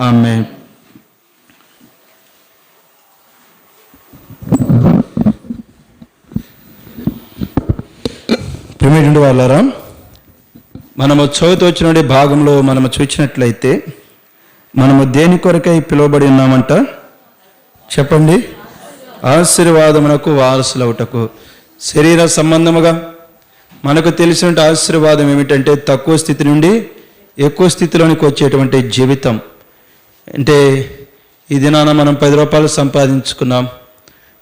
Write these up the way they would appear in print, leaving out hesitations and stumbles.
ఆమేన్. ప్రియమైనటువంటి వాళ్ళారా, మనము చదువుతూ వచ్చిన భాగంలో మనము చూసినట్లయితే మనము దేని కొరకై పిలువబడి ఉన్నామంట చెప్పండి? ఆశీర్వాదమునకు వారసులవుటకు. శరీర సంబంధముగా మనకు తెలిసిన ఆశీర్వాదం ఏమిటంటే తక్కువ స్థితి నుండి ఎక్కువ స్థితిలోనికి వచ్చేటువంటి జీవితం. అంటే ఈ దినాన మనం 10 రూపాయలు సంపాదించుకున్నాం,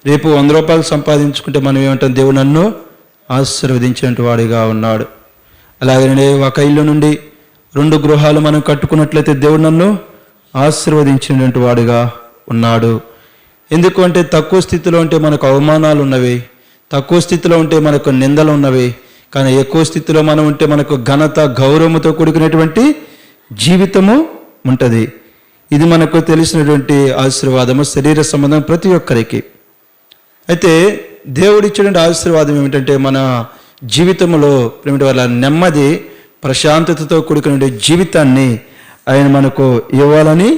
రేపు 100 రూపాయలు సంపాదించుకుంటే మనం ఏమంటాం? దేవుడు నన్ను ఆశీర్వదించేటువంటి వాడిగా ఉన్నాడు. అలాగనే ఒక ఇల్లు నుండి 2 గృహాలు మనం కట్టుకున్నట్లయితే దేవుడు నన్ను ఆశీర్వదించినటువంటి వాడిగా ఉన్నాడు. ఎందుకు అంటే తక్కువ స్థితిలో ఉంటే మనకు అవమానాలు ఉన్నవి, తక్కువ స్థితిలో ఉంటే మనకు నిందలు ఉన్నవి. కానీ ఎక్కువ స్థితిలో మనం ఉంటే మనకు ఘనత గౌరవంతో కూడుకునేటువంటి జీవితము ఉంటుంది. ఇది మనకు తెలిసినటువంటి ఆశీర్వాదము, శరీర సంబంధం ప్రతి ఒక్కరికి. అయితే దేవుడిచ్చినటువంటి ఆశీర్వాదం ఏమిటంటే మన జీవితంలో ప్రేమిటి వాళ్ళ నెమ్మది, ప్రశాంతతతో కూడుకునే జీవితాన్ని ఆయన మనకు ఇవ్వాలని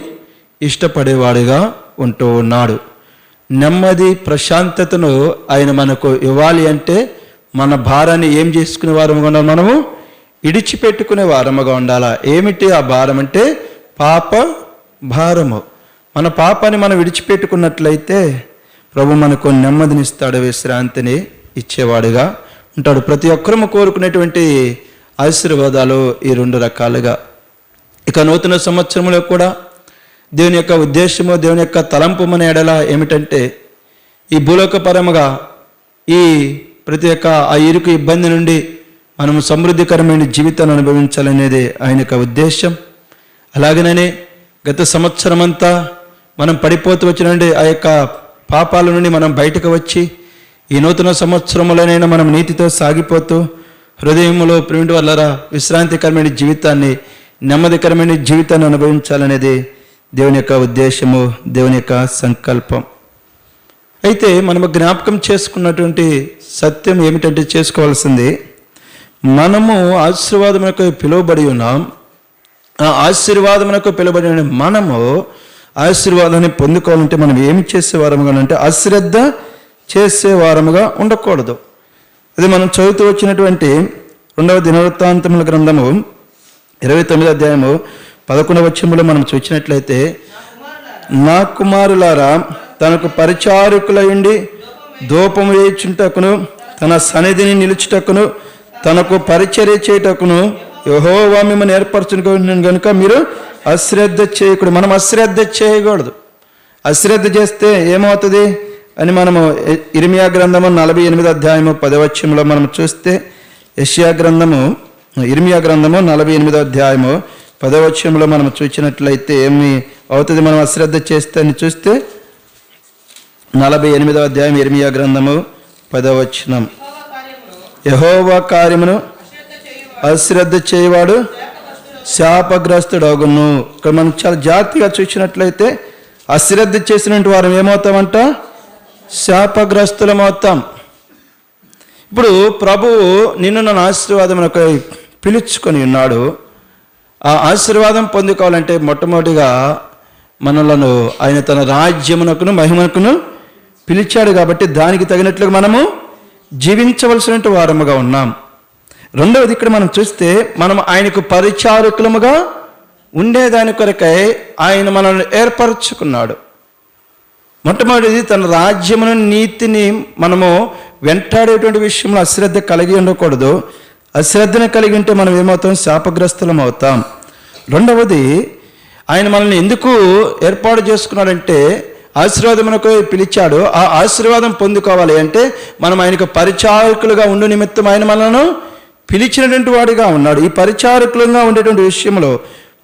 ఇష్టపడేవాడిగా ఉంటూ ఉన్నాడు. నెమ్మది ప్రశాంతతను ఆయన మనకు ఇవ్వాలి అంటే మన భారాన్ని ఏం చేసుకునే వారముగా ఉండాలి? మనము ఇడిచిపెట్టుకునే వారముగా ఉండాలా. ఏమిటి ఆ భారం అంటే? పాప భారము. మన పాపాన్ని మనం విడిచిపెట్టుకున్నట్లయితే ప్రభు మనకు నెమ్మదినిస్తాడు, విశ్రాంతిని ఇచ్చేవాడుగా ఉంటాడు. ప్రతి ఒక్కరము కోరుకునేటువంటి ఆశీర్వాదాలు ఈ 2 రకాలుగా. ఇక నూతన సంవత్సరంలో కూడా దేవుని యొక్క ఉద్దేశము, దేవుని యొక్క తలంపు మన ఎడల ఏమిటంటే ఈ భూలోకపరముగా ఈ ప్రతి ఒక్క ఆ ఇరుకు ఇబ్బంది నుండి మనము సమృద్ధికరమైన జీవితాన్ని అనుభవించాలనేది ఆయన యొక్క ఉద్దేశం. అలాగనే గత సంవత్సరం అంతా మనం పడిపోతూ వచ్చినండి ఆ యొక్క పాపాల నుండి మనం బయటకు వచ్చి ఈ నూతన సంవత్సరంలోనైనా మనం నీతితో సాగిపోతూ హృదయంలో ప్రేమిటి వల్లరా విశ్రాంతికరమైన జీవితాన్ని, నెమ్మదికరమైన జీవితాన్ని అనుభవించాలనేది దేవుని యొక్క ఉద్దేశము, దేవుని యొక్క సంకల్పం. అయితే మనము జ్ఞాపకం చేసుకున్నటువంటి సత్యం ఏమిటంటే చేసుకోవాల్సింది, మనము ఆశీర్వాదమునకు పిలువబడి ఉన్నాం. ఆ ఆశీర్వాదమునకు పిలువబడిన మనము ఆశీర్వాదాన్ని పొందుకోవాలంటే మనం ఏమి చేసేవారముగా అంటే అశ్రద్ధ చేసేవారముగా ఉండకూడదు. అది మనం చదువుతూ వచ్చినటువంటి 2వ దినవృత్తాంతముల గ్రంథము 29వ అధ్యాయము 11వ వచనములో మనం చూసినట్లయితే, నా కుమారులారా తనకు పరిచారకులయుండి ధూపము వేయుచుటకును తన సన్నిధిని నిలుచుటకును తనకు పరిచర్య చేయుటకును యెహోవా మిమ్మల్ని ఏర్పరచుకున్నాను కనుక మీరు అశ్రద్ధ చేయకూడదు. మనం అశ్రద్ధ చేయకూడదు. అశ్రద్ధ చేస్తే ఏమవుతుంది అని మనము ఇర్మియా గ్రంథము 48వ అధ్యాయము 10వ వచనములో మనం చూస్తే, ఇర్మియా గ్రంథము 48వ అధ్యాయము 10వ వచనములో మనం చూసినట్లయితే ఏమి అవుతుంది మనం అశ్రద్ధ చేస్తే అని చూస్తే, 48వ అధ్యాయం ఇర్మియా గ్రంథము 10వ వచనం, యెహోవా కార్యమును అశ్రద్ధ చేయవాడు శాపగ్రస్తుడగును. ఇక్కడ మనం చాలా జాగ్రత్తగా చూసినట్లయితే అశ్రద్ధ చేసినటువంటి వారు ఏమవుతామంట? శాపగ్రస్తులమవుతాం. ఇప్పుడు ప్రభువు నిన్ను నన్ను ఆశీర్వాదమునకు పిలుచుకొని ఉన్నాడు. ఆ ఆశీర్వాదం పొందుకోవాలంటే మొట్టమొదటిగా మనలను ఆయన తన రాజ్యమునకును మహిమకును పిలిచాడు. కాబట్టి దానికి తగినట్లుగా మనము జీవించవలసిన వారముగా ఉన్నాం. రెండవది ఇక్కడ మనం చూస్తే మనం ఆయనకు పరిచారకులముగా ఉండేదాని కొరకై ఆయన మనల్ని ఏర్పరచుకున్నాడు. మొట్టమొదటిది తన రాజ్యమును నీతిని మనము వెంటాడేటువంటి విషయంలో అశ్రద్ధ కలిగి ఉండకూడదు. అశ్రద్ధను కలిగి ఉంటే మనం ఏమవుతాం? శాపగ్రస్తులం అవుతాం. రెండవది ఆయన మనల్ని ఎందుకు ఏర్పాటు చేసుకున్నాడంటే ఆశీర్వాదమునకు పిలిచాడు. ఆ ఆశీర్వాదం పొందుకోవాలి అంటే మనం ఆయనకు పరిచారకులుగా ఉండు నిమిత్తం ఆయన మనను పిలిచినటువంటి వాడిగా ఉన్నాడు. ఈ పరిచారకులుగా ఉండేటువంటి విషయంలో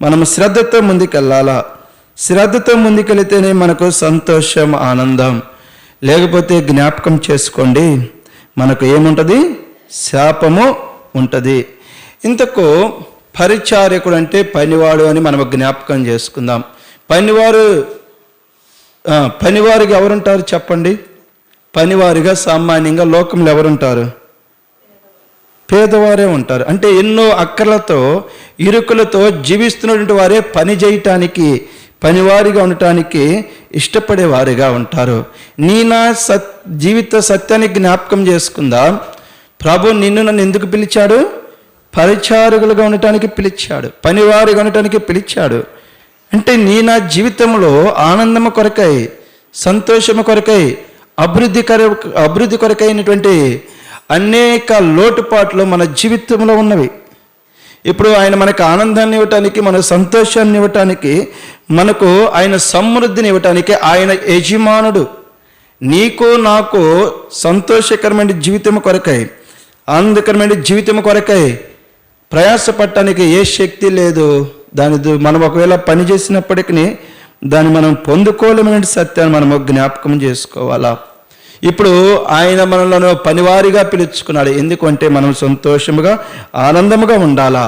మనం శ్రద్ధతో ముందుకెళ్ళాలా. శ్రద్ధతో ముందుకెళితేనే మనకు సంతోషం, ఆనందం. లేకపోతే జ్ఞాపకం చేసుకోండి, మనకు ఏముంటుంది? శాపము ఉంటుంది. ఇంతకు పరిచారకుడు అంటే పనివాడు అని మనం జ్ఞాపకం చేసుకుందాం. పనివారికి ఎవరుంటారు చెప్పండి? పనివారిగా సామాన్యంగా లోకంలో ఎవరుంటారు? పేదవారే ఉంటారు. అంటే ఎన్నో అక్కర్లతో ఇరుకులతో జీవిస్తున్నటువంటి వారే పని చేయటానికి పనివారిగా ఉండటానికి ఇష్టపడేవారిగా ఉంటారు. నీ నా జీవిత సత్యాన్ని జ్ఞాపకం చేసుకుందా? ప్రభు నిన్ను నన్ను ఎందుకు పిలిచాడు? పరిచారకులుగా ఉండటానికి పిలిచాడు, పనివారిగా ఉండటానికి పిలిచాడు. అంటే నీ నా జీవితంలో ఆనందము కొరకై, సంతోషము కొరకై, అభివృద్ధి కొరకైనటువంటి అనేక లోటుపాట్లు మన జీవితంలో ఉన్నవి. ఇప్పుడు ఆయన మనకు ఆనందాన్ని ఇవ్వటానికి, మన సంతోషాన్ని ఇవ్వటానికి, మనకు ఆయన సమృద్ధిని ఇవ్వటానికి ఆయన యజమానుడు. నీకు నాకు సంతోషకరమైన జీవితం కొరకై, ఆనందకరమైన జీవితం కొరకై ప్రయాసపడటానికి ఏ శక్తి లేదు. దాని మనం ఒకవేళ పని చేసినప్పటికీ దాన్ని మనం పొందుకోలేమైన సత్యాన్ని మనము జ్ఞాపకం చేసుకోవాలా. ఇప్పుడు ఆయన మనలను పనివారిగా పిలుచుకున్నాడు. ఎందుకంటే మనం సంతోషముగా ఆనందముగా ఉండాలా.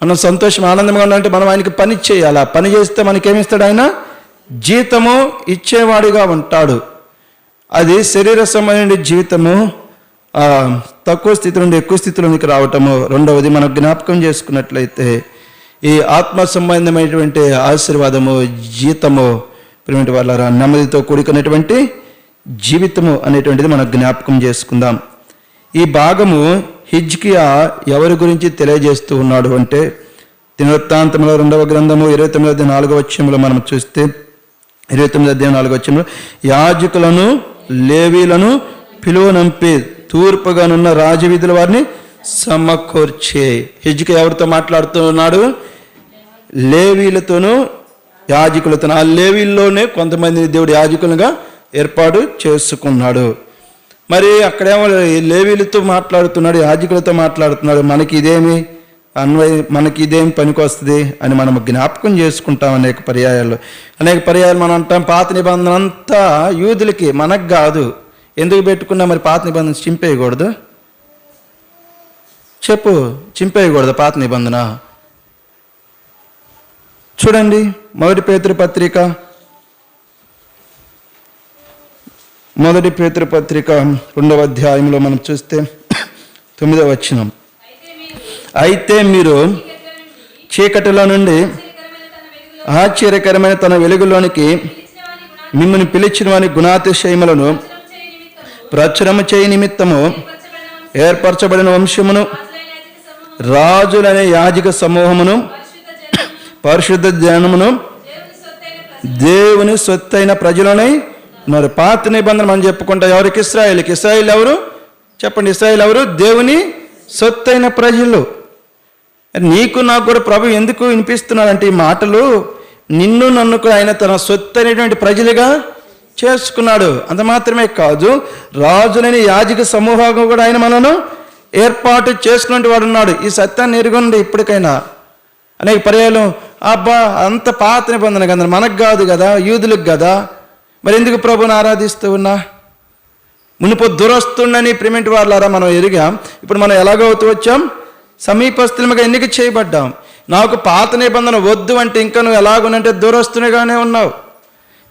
మనం సంతోషం ఆనందంగా ఉండాలంటే మనం ఆయనకి పని చేయాలా. పని చేస్తే మనకేమిస్తాడు? ఆయన జీతము ఇచ్చేవాడిగా ఉంటాడు. అది శరీర సంబంధమైన జీవితము తక్కువ స్థితి నుండి ఎక్కువ స్థితిలోనికి రావటము. రెండవది మనం జ్ఞాపకం చేసుకున్నట్లయితే ఈ ఆత్మ సంబంధమైనటువంటి ఆశీర్వాదము, జీతము, ప్రియమైన వాళ్ళారా, నెమ్మదితో కూడుకున్నటువంటి జీవితము అనేటువంటిది మనం జ్ఞాపకం చేసుకుందాం. ఈ భాగము హిజ్కియా ఎవరి గురించి తెలియజేస్తూ ఉన్నాడు అంటే, దినవృత్తాంతముల 2వ గ్రంథము 29వ అధ్యాయంలో మనం చూస్తే 29వ అధ్యాయంలో యాజకులను లేవీలను పిలువనంపి తూర్పుగానున్న రాజవీధుల వారిని సమకూర్చే. హిజ్కియా ఎవరితో మాట్లాడుతూ ఉన్నాడు? లేవీలతోనూ యాజకులతోనూ. ఆ లేవీల్లోనే కొంతమందిని దేవుడు యాజకులుగా ఏర్పాటు చేసుకున్నాడు. మరి అక్కడేమో లేవీలతో మాట్లాడుతున్నాడు, యాజకులతో మాట్లాడుతున్నాడు. మనకి ఇదేమి పనికొస్తుంది అని మనం జ్ఞాపకం చేసుకుంటాం. అనేక పర్యాయాలు మనం అంటాం పాత నిబంధన అంతా యూదులకి, మనకు కాదు. ఎందుకు పెట్టుకున్నా? మరి పాత నిబంధన చింపేయకూడదు? చెప్పు, చింపేయకూడదు పాత నిబంధన? చూడండి, 1 పేతురు పత్రిక 2వ అధ్యాయంలో మనం చూస్తే 9వ వచనం. అయితే మీరు చీకటిలో నుండి ఆశ్చర్యకరమైన తన వెలుగులోనికి మిమ్మల్ని పిలిచిన వాని గుణాతిశయములను ప్రచురము చేయ నిమిత్తము ఏర్పరచబడిన వంశమును, రాజులనే యాజక సమూహమును, పరిశుద్ధ జనమును, దేవుని సొత్తైన ప్రజలనై ఉన్నారు. పాత నిబంధన మనం చెప్పుకుంటా ఎవరికి? ఇశ్రాయేలుకి. ఇశ్రాయేలు ఎవరు? చెప్పండి, ఇశ్రాయేలు ఎవరు? దేవుని సొత్తైన ప్రజలు. నీకు నాకు కూడా ప్రభు ఎందుకు వినిపిస్తున్నాడంటే ఈ మాటలు, నిన్ను నన్ను కూడా ఆయన తన సొత్తైనటువంటి ప్రజలుగా చేసుకున్నాడు. అంత మాత్రమే కాదు, రాజులని యాజక సమూహంగా కూడా ఆయన మనను ఏర్పాటు చేసుకునే వాడు ఉన్నాడు. ఈ సత్యాన్ని ఎరుగుండి ఇప్పటికైనా. అనేక పర్యాలు అబ్బా అంత పాత నిబంధన కదా, మనకు కాదు కదా, యూదులకు కదా, మరి ఎందుకు ప్రభుని ఆరాధిస్తూ ఉన్నా? మునుపు దురస్తుండని ప్రిమెంట్ వాళ్ళారా మనం ఎరిగాం. ఇప్పుడు మనం ఎలాగవుతూ వచ్చాం? సమీపస్తులుగా ఎన్నిక చేయబడ్డాం. నాకు పాత నిబంధన వద్దు అంటే ఇంకా నువ్వు ఎలాగునంటే దురస్తునిగానే ఉన్నావు.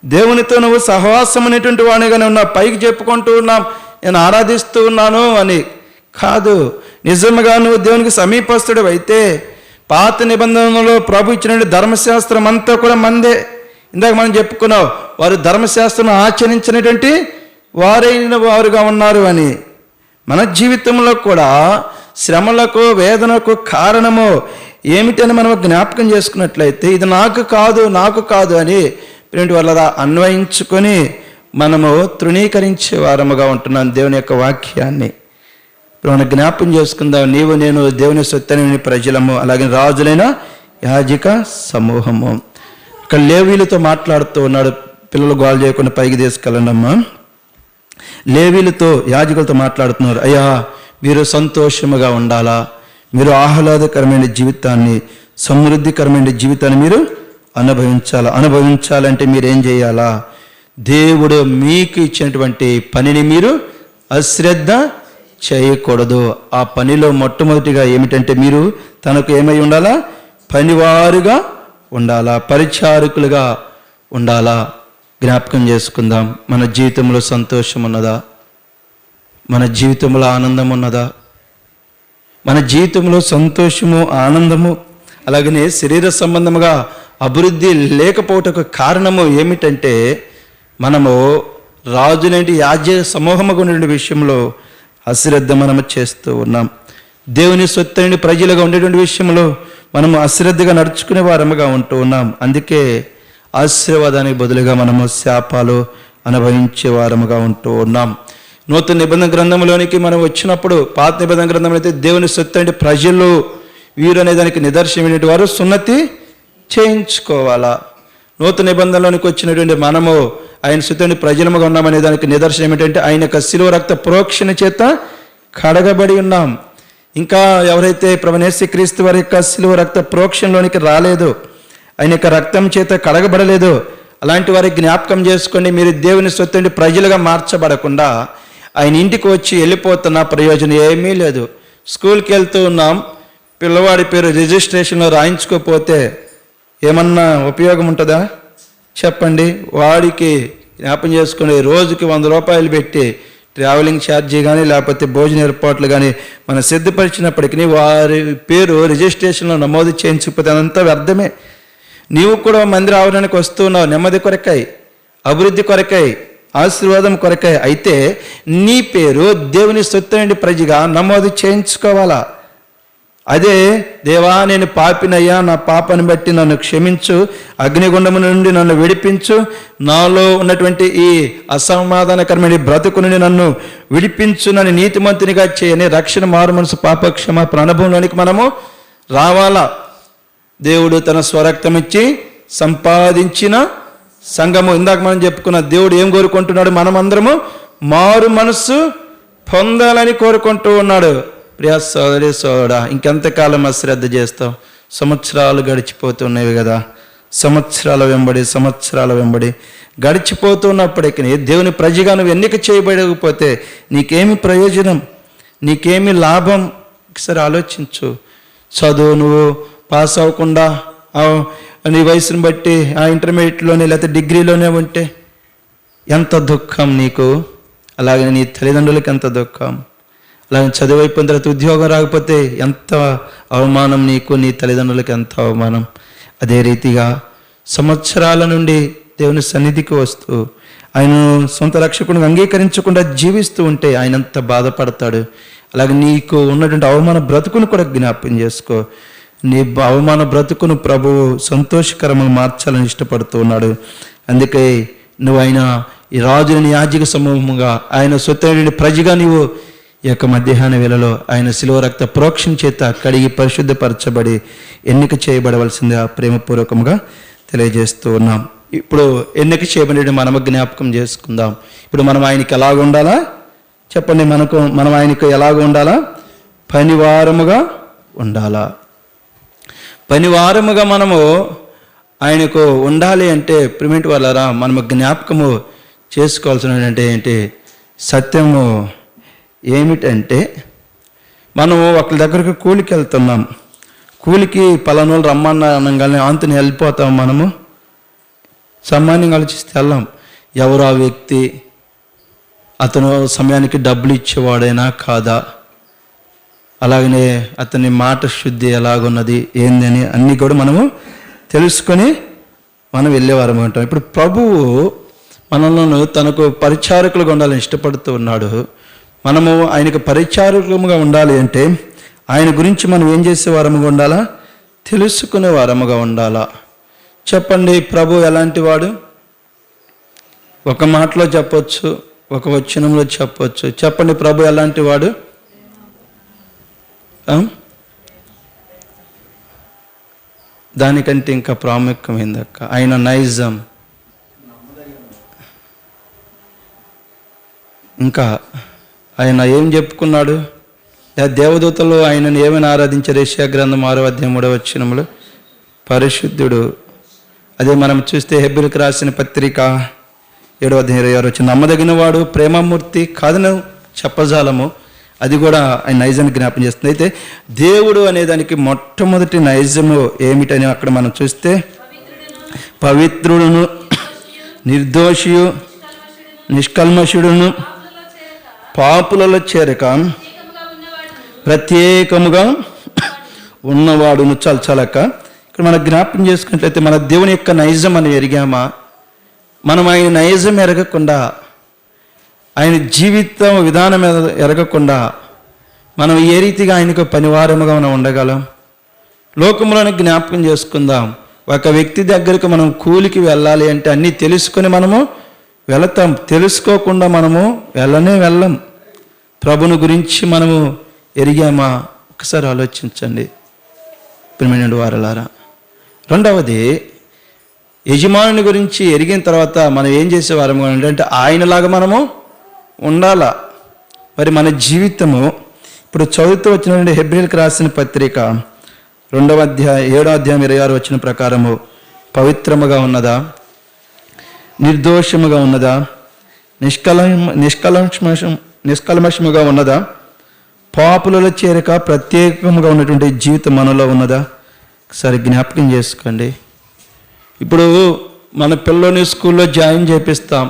దేవునితో నువ్వు సహవాసం అనేటువంటి వాడిగానే ఉన్నావు. పైకి చెప్పుకుంటూ ఉన్నాం నేను ఆరాధిస్తూ ఉన్నాను అని కాదు. నిజంగా నువ్వు దేవునికి సమీపస్తుడు అయితే పాత నిబంధనలో ప్రభు ఇచ్చిన ధర్మశాస్త్రం అంతా కూడా మందే. ఇందాక మనం చెప్పుకున్నాం, వారు ధర్మశాస్త్రం ఆచరించినటువంటి వారైన వారుగా ఉన్నారు అని. మన జీవితంలో కూడా శ్రమలకు, వేదనకు కారణము ఏమిటని మనం జ్ఞాపకం చేసుకున్నట్లయితే ఇది నాకు కాదు అని ప్రింట్ వల్ల అన్వయించుకొని మనము తృణీకరించే వారముగా ఉంటున్నాం దేవుని యొక్క వాక్యాన్ని. ఇప్పుడు మనం జ్ఞాపకం చేసుకుందాం, నీవు నేను దేవుని సొత్తైన ప్రజలము, అలాగే రాజులైన యాజక సమూహము. ఇక్కడ లేవీలతో మాట్లాడుతూ ఉన్నాడు, పిల్లలు గోల్ చేయకుండా పైకి తీసుకెళ్ళండమ్మా. లేవీలతో యాజకులతో మాట్లాడుతున్నారు, అయ్యా మీరు సంతోషముగా ఉండాలా, మీరు ఆహ్లాదకరమైన జీవితాన్ని, సమృద్ధికరమైన జీవితాన్ని మీరు అనుభవించాలంటే మీరేం చేయాలా? దేవుడు మీకు ఇచ్చినటువంటి పనిని మీరు అశ్రద్ధ చేయకూడదు. ఆ పనిలో మొట్టమొదటిగా ఏమిటంటే మీరు తనకు ఏమై ఉండాలా? పనివారుగా ఉండాలా, పరిచారకులుగా ఉండాలా. జ్ఞాపకం చేసుకుందాం, మన జీవితంలో సంతోషం ఉన్నదా? మన జీవితంలో ఆనందం ఉన్నదా? మన జీవితంలో సంతోషము, ఆనందము, అలాగనే శరీర సంబంధముగా అభివృద్ధి లేకపోవటకు కారణము ఏమిటంటే మనము రాజులేంటి యాజ్య సమూహముగా ఉండే విషయంలో అశ్రద్ధ మనము చేస్తూ ఉన్నాం. దేవుని సొత్తైన ప్రజలుగా ఉండేటువంటి విషయంలో మనము అశ్రద్ధగా నడుచుకునే వారముగా ఉంటూ ఉన్నాం. అందుకే ఆశీర్వాదానికి బదులుగా మనము శాపాలు అనుభవించే వారముగా ఉంటూ ఉన్నాం. నూతన నిబంధన గ్రంథంలోనికి మనం వచ్చినప్పుడు పాత నిబంధన గ్రంథంలో అయితే దేవుని సొత్తైన ప్రజలు వీరు అనే దానికి నిదర్శనమైనటువంటి వారు సున్నతి చేయించుకోవాలా. నూతన నిబంధనలోనికి వచ్చినటువంటి మనము ఆయన సొత్తైన ప్రజలముగా ఉన్నామనే దానికి నిదర్శనం ఏమిటంటే ఆయన యొక్క శిలువ రక్త ప్రోక్షణ చేత కడగబడి ఉన్నాం. ఇంకా ఎవరైతే ప్రభువైన యేసుక్రీస్తు వారి యొక్క శిలువ రక్త ప్రోక్షణలోనికి రాలేదు, ఆయన యొక్క రక్తం చేత కడగబడలేదు, అలాంటి వారికి జ్ఞాపకం చేసుకోండి. మీరు దేవుని సొత్తైన ప్రజలుగా మార్చబడకుండా ఆయన ఇంటికి వచ్చి వెళ్ళిపోతున్న ప్రయోజనం ఏమీ లేదు. స్కూల్కి వెళ్తూ ఉన్నాం, పిల్లవాడి పేరు రిజిస్ట్రేషన్లో రాయించుకోకపోతే ఏమన్నా ఉపయోగం ఉంటుందా చెప్పండి? వాడికి జ్ఞాపకం చేసుకుని రోజుకి 100 రూపాయలు పెట్టి ట్రావెలింగ్ ఛార్జీ కానీ లేకపోతే భోజన ఏర్పాట్లు కానీ మనం సిద్ధపరిచినప్పటికీ వారి పేరు రిజిస్ట్రేషన్లో నమోదు చేయించకపోతే అదంతా వ్యర్థమే. నీవు కూడా మందిర ఆవరణకి వస్తూ ఉన్నావు నెమ్మది కొరకై, అభివృద్ధి కొరకై, ఆశీర్వాదం కొరకై. అయితే నీ పేరు దేవుని సొత్తైన ప్రజగా నమోదు చేయించుకోవాలా. అదే దేవా నేను పాపినయ్యా, నా పాపను బట్టి నన్ను క్షమించు, అగ్నిగుండము నుండి నన్ను విడిపించు, నాలో ఉన్నటువంటి ఈ అసమాధానకరమైన బ్రతుకు నుండి నన్ను విడిపించు, నన్ను నీతిమంతునిగా చేయని రక్షణ మారు మనసు పాపక్షమాపణ అనుభవంలోనికి మనము రావాలా. దేవుడు తన స్వరక్తం ఇచ్చి సంపాదించిన సంఘము. ఇందాక మనం చెప్పుకున్న దేవుడు ఏం కోరుకుంటున్నాడు? మనమందరము మారు మనసు పొందాలని కోరుకుంటూ ఉన్నాడు. ప్రియ సోదరి సోదరా, ఇంకెంతకాలం అశ్రద్ధ చేస్తావు? సంవత్సరాలు గడిచిపోతున్నవి కదా, సంవత్సరాల వెంబడి గడిచిపోతున్నప్పటికీ దేవుని ప్రజగా నువ్వు ఎన్నిక చేయబడకపోతే నీకేమి ప్రయోజనం, నీకేమి లాభం? ఒకసారి ఆలోచించు. చదువు నువ్వు పాస్ అవ్వకుండా నీ వయసుని బట్టి ఆ ఇంటర్మీడియట్లోనే లేకపోతే డిగ్రీలోనే ఉంటే ఎంత దుఃఖం నీకు, అలాగే నీ తల్లిదండ్రులకి ఎంత దుఃఖం. అలాగే చదువు అయిపోయిన తర్వాత ఉద్యోగం రాకపోతే ఎంత అవమానం నీకు, నీ తల్లిదండ్రులకి ఎంత అవమానం. అదే రీతిగా సంవత్సరాల నుండి దేవుని సన్నిధికి వస్తూ ఆయన సొంత రక్షకుడిని అంగీకరించకుండా జీవిస్తూ ఉంటే ఆయన ఎంత బాధపడతాడు. అలాగే నీకు ఉన్నటువంటి అవమాన బ్రతుకును కూడా జ్ఞాపకం చేసుకో. నీ అవమాన బ్రతుకును ప్రభువు సంతోషకరంగా మార్చాలని ఇష్టపడుతూ ఉన్నాడు. అందుకే నువ్వు ఆయన ఈ రాజుని యాజక సమూహముగా ఆయన సొత్తైన ప్రజగా నీవు ఈ యొక్క మధ్యాహ్న వేళలో ఆయన శిలువ రక్త ప్రోక్షణ చేత కడిగి పరిశుద్ధపరచబడి ఎన్నిక చేయబడవలసిందిగా ప్రేమపూర్వకంగా తెలియజేస్తూ ఉన్నాం. ఇప్పుడు ఎన్నిక చేయబడి మనము జ్ఞాపకం చేసుకుందాం. ఇప్పుడు మనం ఆయనకి ఎలాగ ఉండాలా చెప్పండి? మనం ఆయనకు ఎలాగ ఉండాలా? పనివారముగా ఉండాలా. పనివారముగా మనము ఆయనకు ఉండాలి అంటే ప్రిమిట్ వాళ్ళరా మనము జ్ఞాపకము చేసుకోవాల్సిన ఏంటి? సత్యము ఏమిటంటే మనము ఒకరి దగ్గరకు కూలికి వెళ్తున్నాం, కూలికి పలానోళ్ళు రమ్మన్న అనగానే ఆంతని వెళ్ళిపోతాం. మనము సామాన్యంగా ఆలోచిస్తే వెళ్ళాం. ఎవరు ఆ వ్యక్తి, అతను సమయానికి డబ్బులు ఇచ్చేవాడైనా కాదా, అలాగనే అతని మాట శుద్ధి ఎలాగున్నది ఏందని అన్నీ కూడా మనము తెలుసుకొని మనం వెళ్ళేవారం ఉంటాం. ఇప్పుడు ప్రభువు మనలను తనకు పరిచారకులుగా ఉండాలని ఇష్టపడుతూ ఉన్నాడు. మనము ఆయనకు పరిచారకులుగా ఉండాలి అంటే ఆయన గురించి మనం ఏం చేసే వారముగా ఉండాలా? తెలుసుకునే వారముగా ఉండాలా. చెప్పండి, ప్రభు ఎలాంటి వాడు? ఒక మాటలో చెప్పొచ్చు, ఒక వచనంలో చెప్పొచ్చు. చెప్పండి, ప్రభు ఎలాంటి వాడు? దానికంటే ఇంకా ప్రాముఖ్యమైందక్క ఆయన నైజం. ఇంకా ఆయన ఏం చెప్పుకున్నాడు? దేవదూతలు ఆయనను ఏమైనా ఆరాధించారు? యెషయా గ్రంథం 6వ అధ్యాయం 3వ వచనంలో పరిశుద్ధుడు. అదే మనం చూస్తే హెబ్రీయులకు రాసిన పత్రిక 7వ అధ్యాయం 26వ వచనం నమ్మదగిన వాడు, ప్రేమమూర్తి, కాదను చెప్పజాలము. అది కూడా ఆయన నైజాన్ని జ్ఞాపం చేస్తుంది. అయితే దేవుడు అనేదానికి మొట్టమొదటి నైజము ఏమిటని అక్కడ మనం చూస్తే పవిత్రుడును, నిర్దోషియు, నిష్కల్మషుడును, పాపులలో చేరక ప్రత్యేకముగా ఉన్నవాడును. చలక ఇక్కడ మనం జ్ఞాపకం చేసుకున్నట్లయితే మన దేవుని యొక్క నైజం అని ఎరిగామా? మనం ఆయన నైజం ఎరగకుండా, ఆయన జీవితం విధానం ఎరగకుండా మనం ఏ రీతిగా ఆయనకు పనివారముగా మనం ఉండగలం? లోకంలోనే జ్ఞాపకం చేసుకుందాం. ఒక వ్యక్తి దగ్గరికి మనం కూలికి వెళ్ళాలి అంటే అన్నీ తెలుసుకొని మనము వెళతాం. తెలుసుకోకుండా మనము వెళ్ళం. ప్రభుని గురించి మనము ఎరిగామా? ఒకసారి ఆలోచించండి ప్రియమైన వారలారా. రెండవది, యజమానుని గురించి ఎరిగిన తర్వాత మనం ఏం చేసేవారము అంటే ఆయనలాగా మనము ఉండాలా. మరి మన జీవితము ఇప్పుడు చదువుతూ వచ్చినటువంటి హెబ్రీయులకు రాసిన పత్రిక 2వ అధ్యాయం 7వ అధ్యాయం 26 వచ్చిన ప్రకారము పవిత్రముగా ఉన్నదా, నిర్దోషముగా ఉన్నదా, నిష్కల్మషముగా ఉన్నదా, పాపులలో చేరక ప్రత్యేకముగా ఉన్నటువంటి జీవితం మనలో ఉన్నదా? ఒకసారి జ్ఞాపకం చేసుకోండి. ఇప్పుడు మన పిల్లని స్కూల్లో జాయిన్ చేపిస్తాం.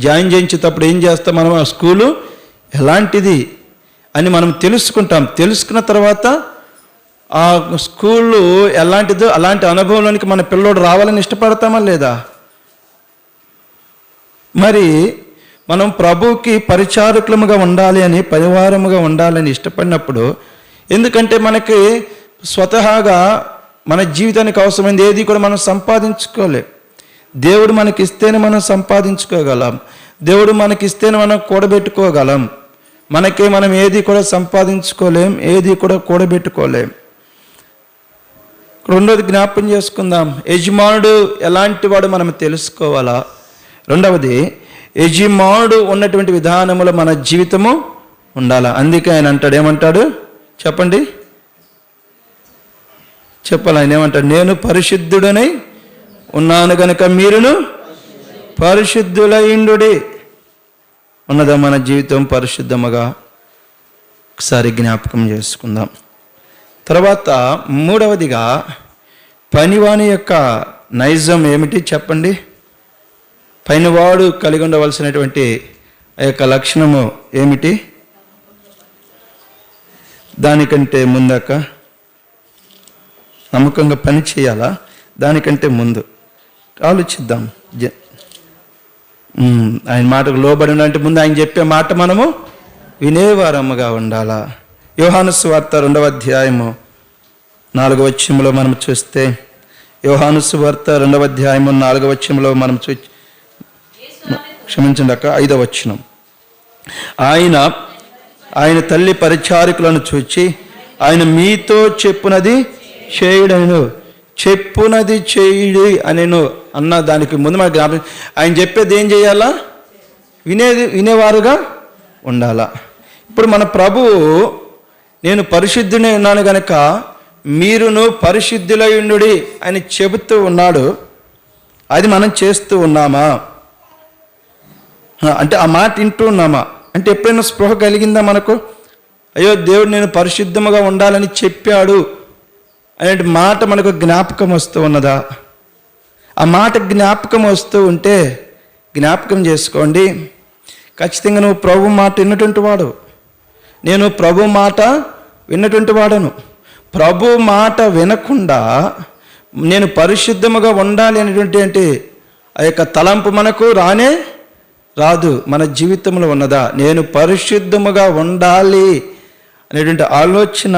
జాయిన్ చేయించేటప్పుడు ఏం చేస్తాం? మనం ఆ స్కూలు ఎలాంటిది అని మనం తెలుసుకుంటాం. తెలుసుకున్న తర్వాత ఆ స్కూలు ఎలాంటిదో అలాంటి అనుభవంలోనికి మన పిల్లోడు రావాలని ఇష్టపడతామా లేదా? మరి మనం ప్రభువుకి పరిచారకులముగా ఉండాలి అని, పరివారముగా ఉండాలని ఇష్టపడినప్పుడు, ఎందుకంటే మనకి స్వతహాగా మన జీవితానికి అవసరమైంది ఏది కూడా మనం సంపాదించుకోలేం. దేవుడు మనకి ఇస్తేనే మనం సంపాదించుకోగలం. దేవుడు మనకి ఇస్తేనే మనం కూడబెట్టుకోగలం. మనం ఏది కూడా సంపాదించుకోలేం, ఏది కూడా కూడబెట్టుకోలేం. రెండవది జ్ఞాపకం చేసుకుందాం, యజమానుడు ఎలాంటి వాడు మనం తెలుసుకోవాలా. రెండవది, యజమానుడు ఉన్నటువంటి విధానములో మన జీవితము ఉండాలా. అందుకే ఆయన అంటాడు, ఏమంటాడు చెప్పండి, చెప్పాలి. ఆయన ఏమంటాడు? నేను పరిశుద్ధుడనై ఉన్నాను గనుక మీరును పరిశుద్ధులైండుడి. ఉన్నదా మన జీవితం పరిశుద్ధముగా? ఒకసారి జ్ఞాపకం చేసుకుందాం. తర్వాత మూడవదిగా, పనివాని యొక్క నైజం ఏమిటి చెప్పండి? పనివాడు కలిగి ఉండవలసినటువంటి ఆ యొక్క లక్షణము ఏమిటి? దానికంటే ముందాక నమ్మకంగా పని చేయాలా? దానికంటే ముందు ఆలోచిద్దాం. ఆయన మాటకు లోబడి అంటే ముందు ఆయన చెప్పే మాట మనము వినేవారముగా ఉండాలా. యోహాను సువార్త 2వ అధ్యాయము 4వ వచనములో మనం చూస్తే, యోహాను సువార్త 2వ అధ్యాయము 4వ వచనములో మనం క్షమించండి అక్క 5వ వచనం. ఆయన తల్లి పరిచారికులను చూచి, ఆయన మీతో చెప్పునది చేయుడి అనేను అన్న దానికి ముందు మన జ్ఞాపకం, ఆయన చెప్పేది ఏం చేయాలా? వినేవారుగా ఉండాలా. ఇప్పుడు మన ప్రభువు నేను పరిశుద్ధునే ఉన్నాను గనక మీరును పరిశుద్ధులయుండుడి అని చెబుతూ ఉన్నాడు. అది మనం చేస్తూ ఉన్నామా? అంటే ఆ మాట వింటూ ఉన్నామా? అంటే ఎప్పుడైనా స్పృహ కలిగిందా మనకు? అయ్యో దేవుడు నేను పరిశుద్ధముగా ఉండాలని చెప్పాడు అనే మాట మనకు జ్ఞాపకం వస్తూ ఉన్నదా? ఆ మాట జ్ఞాపకం వస్తూ ఉంటే జ్ఞాపకం చేసుకోండి, ఖచ్చితంగా నువ్వు ప్రభు మాట విన్నటువంటి వాడు. నేను ప్రభు మాట విన్నటువంటి వాడను. ప్రభు మాట వినకుండా నేను పరిశుద్ధముగా ఉండాలి అనేటువంటి ఆ యొక్క తలంపు మనకు రాదు. మన జీవితంలో ఉన్నదా? నేను పరిశుద్ధముగా ఉండాలి అనేటువంటి ఆలోచన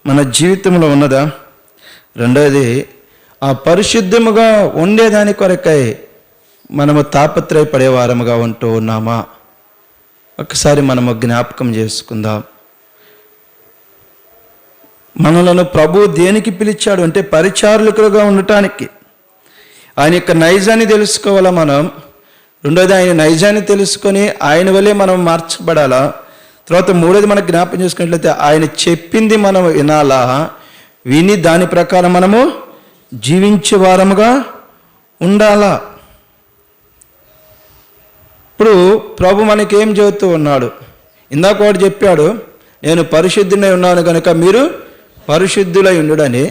మన జీవితంలో ఉన్నదా? రెండవది, ఆ పరిశుద్ధముగా ఉండేదాని కొరకై మనము తాపత్రయపడే వారముగా ఉంటూ ఉన్నామా? ఒకసారి మనము జ్ఞాపకం చేసుకుందాం. మనలను ప్రభు దేనికి పిలిచాడు అంటే పరిచారకులుగా ఉండటానికి. ఆయన యొక్క నైజాన్ని తెలుసుకోవాలా మనం. రెండోది, ఆయన నైజాన్ని తెలుసుకొని ఆయన వల్లే మనం మార్చబడాలా. తర్వాత మూడోది మనం జ్ఞాపకం చేసుకున్నట్లయితే ఆయన చెప్పింది మనం వినాలా, విని దాని ప్రకారం మనము జీవించే వారముగా ఉండాలా. ఇప్పుడు ప్రభు మనకేం చెబుతూ ఉన్నాడు? ఇందాక వాడు చెప్పాడు, నేను పరిశుద్ధుడై ఉన్నాను కనుక మీరు పరిశుద్ధులై ఉండుడని.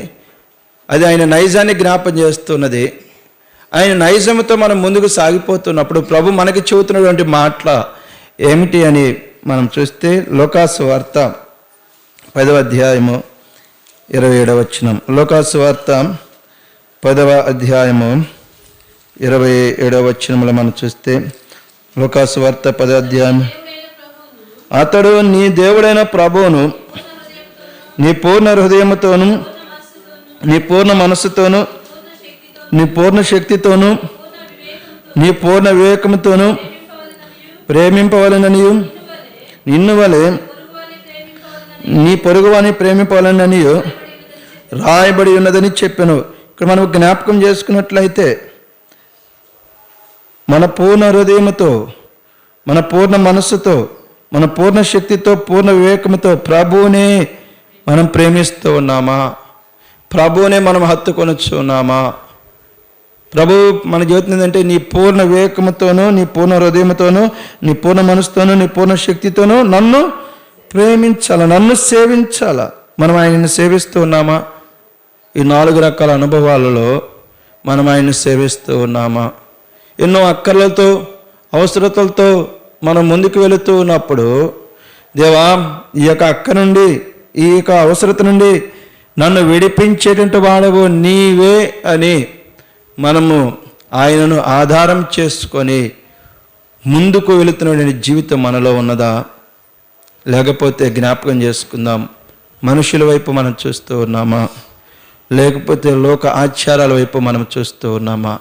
అది ఆయన నైజాన్ని జ్ఞాపకం చేస్తున్నది. ఆయన నైజంతో మనం ముందుకు సాగిపోతున్నప్పుడు ప్రభు మనకి చెబుతున్నటువంటి మాటల ఏమిటి అని మనం చూస్తే, లూకాసు వార్త 10వ అధ్యాయము 27వ వచనం. లూకాసు వార్త 10వ అధ్యాయము 27వ వచనములో మనం చూస్తే, లూకాసు వార్త 10వ అధ్యాయం, అతడు నీ దేవుడైన ప్రభువును నీ పూర్ణ హృదయముతోను, నీ పూర్ణ మనస్సుతోను, నీ పూర్ణ శక్తితోను, నీ పూర్ణ వివేకముతోను ప్రేమింపవలననియు, నిన్ను వలె నీ పొరుగువాని ప్రేమింపవలననియు రాయబడి ఉన్నదని చెప్పాను. ఇక్కడ మనం జ్ఞాపకం చేసుకున్నట్లయితే, మన పూర్ణ హృదయముతో, మన పూర్ణ మనస్సుతో, మన పూర్ణ శక్తితో, పూర్ణ వివేకముతో ప్రభువునే మనం ప్రేమిస్తూ ఉన్నామా? ప్రభువునే మనం హత్తుకొనొచ్చు ఉన్నామా? ప్రభు మన జీవితం ఏంటంటే, నీ పూర్ణ వివేకముతోనూ, నీ పూర్ణ హృదయముతోనూ, నీ పూర్ణ మనసుతోనూ, నీ పూర్ణ శక్తితోనూ నన్ను ప్రేమించాల, నన్ను సేవించాల. మనం ఆయనను సేవిస్తూ ఉన్నామా? ఈ 4 రకాల అనుభవాలలో మనం ఆయన్ని సేవిస్తూ ఉన్నామా? ఎన్నో అక్కర్లతో, అవసరతలతో మనం ముందుకు వెళుతూ ఉన్నప్పుడు, దేవా ఈ యొక్క అక్క నుండి, ఈ యొక్క అవసరత నుండి నన్ను విడిపించేటువంటి వాడవు నీవే అని మనము ఆయనను ఆధారం చేసుకొని ముందుకు వెళుతున్న జీవితం మనలో ఉన్నదా? లేకపోతే జ్ఞాపకం చేసుకుందాం, మనుషుల వైపు మనం చూస్తూ ఉన్నామా? లేకపోతే లోక ఆచారాల వైపు మనం చూస్తూ ఉన్నామా?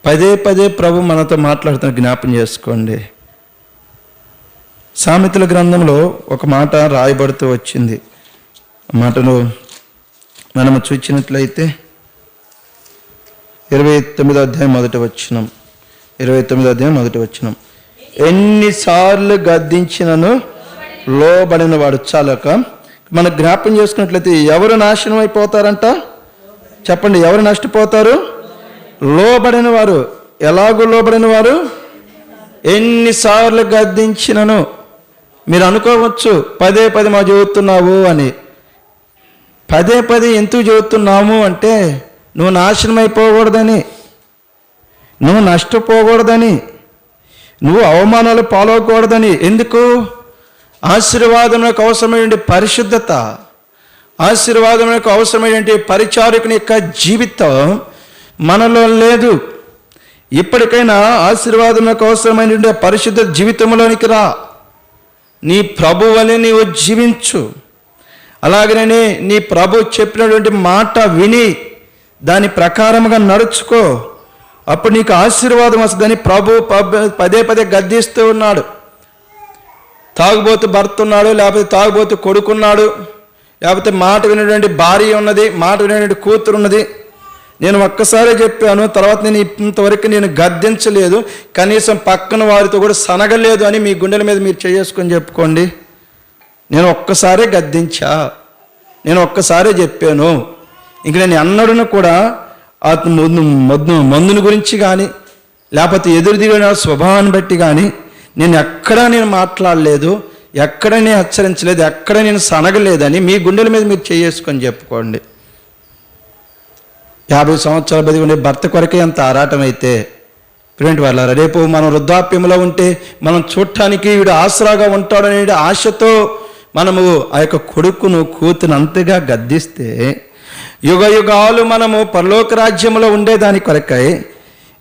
పదే పదే ప్రభు మనతో మాట్లాడుతున్న జ్ఞాపకం చేసుకోండి. సామెతల గ్రంథంలో ఒక మాట రాయబడుతూ వచ్చింది. ఆ మాటను మనము చూసినట్లయితే 29వ అధ్యాయం 1వ వచనం, 29వ అధ్యాయం 1వ వచనం, ఎన్నిసార్లు గద్దించినను లోబడిన వాడు చాలక. మనం జ్ఞాపకం చేసుకున్నట్లయితే ఎవరు నాశనం అయిపోతారంట? చెప్పండి, ఎవరు నష్టపోతారు? లోబడిన వారు. ఎలాగో లోబడిన వారు? ఎన్నిసార్లు గద్దించినను. మీరు అనుకోవచ్చు, పదే పదే మా చదువుతున్నావు అని. పదే పదే ఎందుకు చదువుతున్నాము అంటే, నువ్వు నాశనం అయిపోకూడదని, నువ్వు నష్టపోకూడదని, నువ్వు అవమానాలు పాలవకూడదని. ఎందుకు? ఆశీర్వాదములకు అవసరమైన పరిశుద్ధత, ఆశీర్వాదములకు అవసరమైన పరిచారకుని యొక్క జీవితం మనలో లేదు. ఇప్పటికైనా ఆశీర్వాదములకు అవసరమైన పరిశుద్ధ జీవితంలోనికి రా. నీ ప్రభు వలె నీవు జీవించు. అలాగనే నీ ప్రభు చెప్పినటువంటి మాట విని దాని ప్రకారముగా నడుచుకో. అప్పుడు నీకు ఆశీర్వాదం వస్తుందని ప్రభు పదే పదే గద్దిస్తూ ఉన్నాడు. తాగుబోతు భర్త ఉన్నాడు, లేకపోతే తాగుబోతు కొడుకున్నాడు, లేకపోతే మాట వినేటువంటి భార్య ఉన్నది, మాట వినేటువంటి కూతురు ఉన్నది. నేను ఒక్కసారి చెప్పాను, తర్వాత నేను ఇంతవరకు నేను గద్దించలేదు, కనీసం పక్కన వారితో కూడా సనగలేదు అని మీ గుండెల మీద మీరు చేసుకొని చెప్పుకోండి. నేను ఒక్కసారే గద్దించా, నేను ఒక్కసారే చెప్పాను. ఇంక నేను అన్నడును కూడా మందుని గురించి కానీ, లేకపోతే ఎదురుదిగిన స్వభావాన్ని బట్టి కానీ నేను మాట్లాడలేదు, ఎక్కడ నేను హెచ్చరించలేదు, ఎక్కడ నేను సనగలేదని మీ గుండెల మీద మీరు చేసుకొని చెప్పుకోండి. 50 సంవత్సరాల బతికి ఉండే భర్త కొరకే అంత ఆరాటం అయితే, ప్రియంటి వాళ్ళారా, రేపు మనం వృద్ధాప్యంలో ఉంటే మనం చూడటానికి వీడు ఆసరాగా ఉంటాడనే ఆశతో మనము ఆ యొక్క కొడుకును కూతురు అంతగా గద్దిస్తే, యుగ యుగాలు మనము పరలోక రాజ్యంలో ఉండేదాని కొరకై,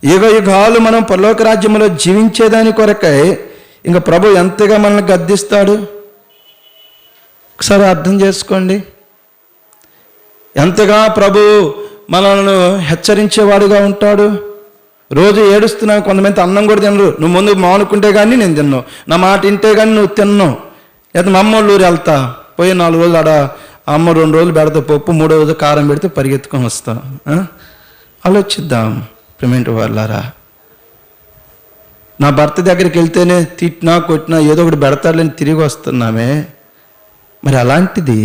యుగ యుగాలు మనం పరలోక రాజ్యంలో జీవించేదాని కొరకై ఇంకా ప్రభు ఎంతగా మనల్ని గద్దిస్తాడు ఒకసారి అర్థం చేసుకోండి. ఎంతగా ప్రభు మనల్ని హెచ్చరించేవాడుగా ఉంటాడు. రోజు ఏడుస్తున్నావు, కొంతమంది అన్నం కూడా తినరు. నువ్వు ముందు మానుకుంటే కానీ నేను తిన్నావు, నా మాట వింటే కానీ నువ్వు తిన్నావు. లేదా మా అమ్మ ఊరు వెళ్తా, పోయి 4 రోజులు ఆడ అమ్మ 2 రోజులు పెడతా పప్పు, 3వ రోజు కారం పెడితే పరిగెత్తుకొని వస్తా. ఆలోచిద్దాం ప్రిమెంట్ వాళ్ళారా. నా భర్త దగ్గరికి వెళ్తేనే తిట్టినా కొట్టినా ఏదో ఒకటి పెడతాడని తిరిగి వస్తున్నామే. మరి అలాంటిది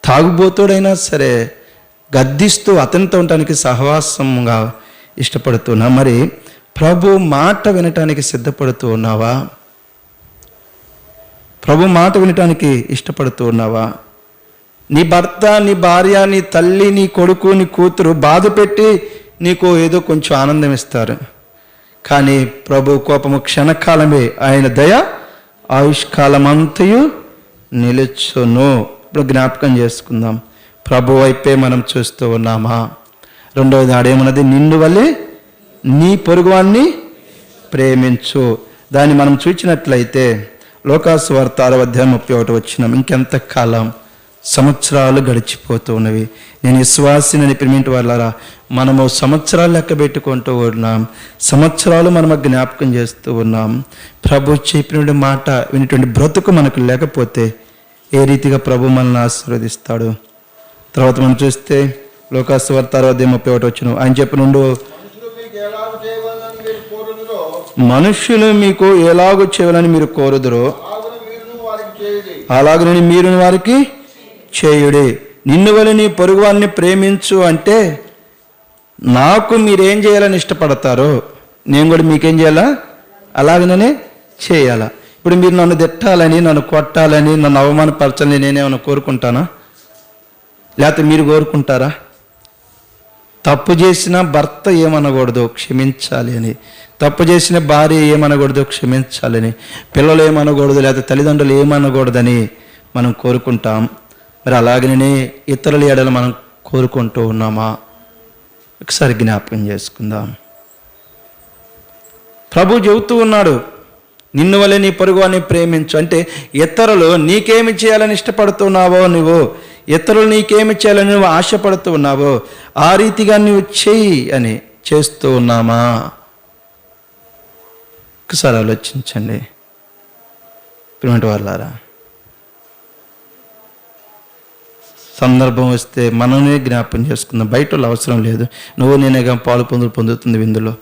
తాగుబోతుడైనా సరే గద్దిస్తూ అతనితో ఉండటానికి సహవాసంగా ఇష్టపడుతున్నా. మరి ప్రభు మాట వినటానికి సిద్ధపడుతూ ఉన్నావా? ప్రభు మాట వినటానికి ఇష్టపడుతూ ఉన్నావా? నీ భర్త, నీ భార్య, నీ తల్లి, నీ కొడుకు, నీ కూతురు బాధ పెట్టి నీకు ఏదో కొంచెం ఆనందం ఇస్తారు. కానీ ప్రభు కోపము క్షణకాలమే, ఆయన దయ ఆయుష్కాలమంతయు నిలుచును. ఇప్పుడు జ్ఞాపకం చేసుకుందాం, ప్రభు వైపే మనం చూస్తూ ఉన్నామా? రెండవది ఆడేమన్నది, నిన్ను వల్లే నీ పొరుగువాన్ని ప్రేమించు. దాన్ని మనం చూచినట్లయితే లోకాసు వార్త 6:31 ఇంకెంత కాలం, సంవత్సరాలు గడిచిపోతూ ఉన్నవి. నేను విశ్వాసిని ప్రేమింటి వాళ్ళారా, మనము సంవత్సరాలు లెక్క పెట్టుకుంటూ ఉన్నాం, సంవత్సరాలు మనము జ్ఞాపకం చేస్తూ ఉన్నాం. ప్రభు చెప్పిన మాట వినేటువంటి బ్రతుకు మనకు లేకపోతే ఏ రీతిగా ప్రభు మనల్ని ఆశీర్వదిస్తాడు? తర్వాత మనం చూస్తే లోకాసు వార్త 6:31 ఆయన చెప్పినుండు, మనుష్యులు మీకు ఎలాగూ చేయాలని మీరు కోరుదురో అలాగని మీరు వారికి చేయుడి. నిన్ను వలె నీ పొరుగువాన్ని ప్రేమించు అంటే నాకు మీరేం చేయాలని ఇష్టపడతారో నేను కూడా మీకేం చేయాలా అలాగనే చేయాలా. ఇప్పుడు మీరు నన్ను తిట్టాలని, నన్ను కొట్టాలని, నన్ను అవమానపరచాలని నేనేమైనా కోరుకుంటానా? లేకపోతే మీరు కోరుకుంటారా? తప్పు చేసిన భర్త ఏమనకూడదు, క్షమించాలి అని. తప్పు చేసిన భార్య ఏమనకూడదు, క్షమించాలని. పిల్లలు ఏమనకూడదు, లేకపోతే తల్లిదండ్రులు ఏమనకూడదని మనం కోరుకుంటాం. మరి అలాగనే ఇతరుల ఎడల మనం కోరుకుంటూ ఉన్నామా? ఒకసారి జ్ఞాపకం చేసుకుందాం. ప్రభు చెబుతూ ఉన్నాడు, నిన్ను వలె నీ పొరుగువాన్ని ప్రేమించు అంటే ఇతరులు నీకేమి చేయాలని ఇష్టపడుతున్నావో, నువ్వు ఇతరులు నీకేమి చేయాలని నువ్వు ఆశపడుతూ ఉన్నావో ఆ రీతిగా నువ్వు చెయ్యి అని చేస్తూ ఉన్నామా? ఒకసారి ఆలోచించండి ప్రియమైన వాళ్ళారా. సందర్భం వస్తే మనమే జ్ఞాపకం చేసుకుందాం. బయట వాళ్ళు అవసరం లేదు. నువ్వు నేనేగా పాలు పొందుతుంది విందులో.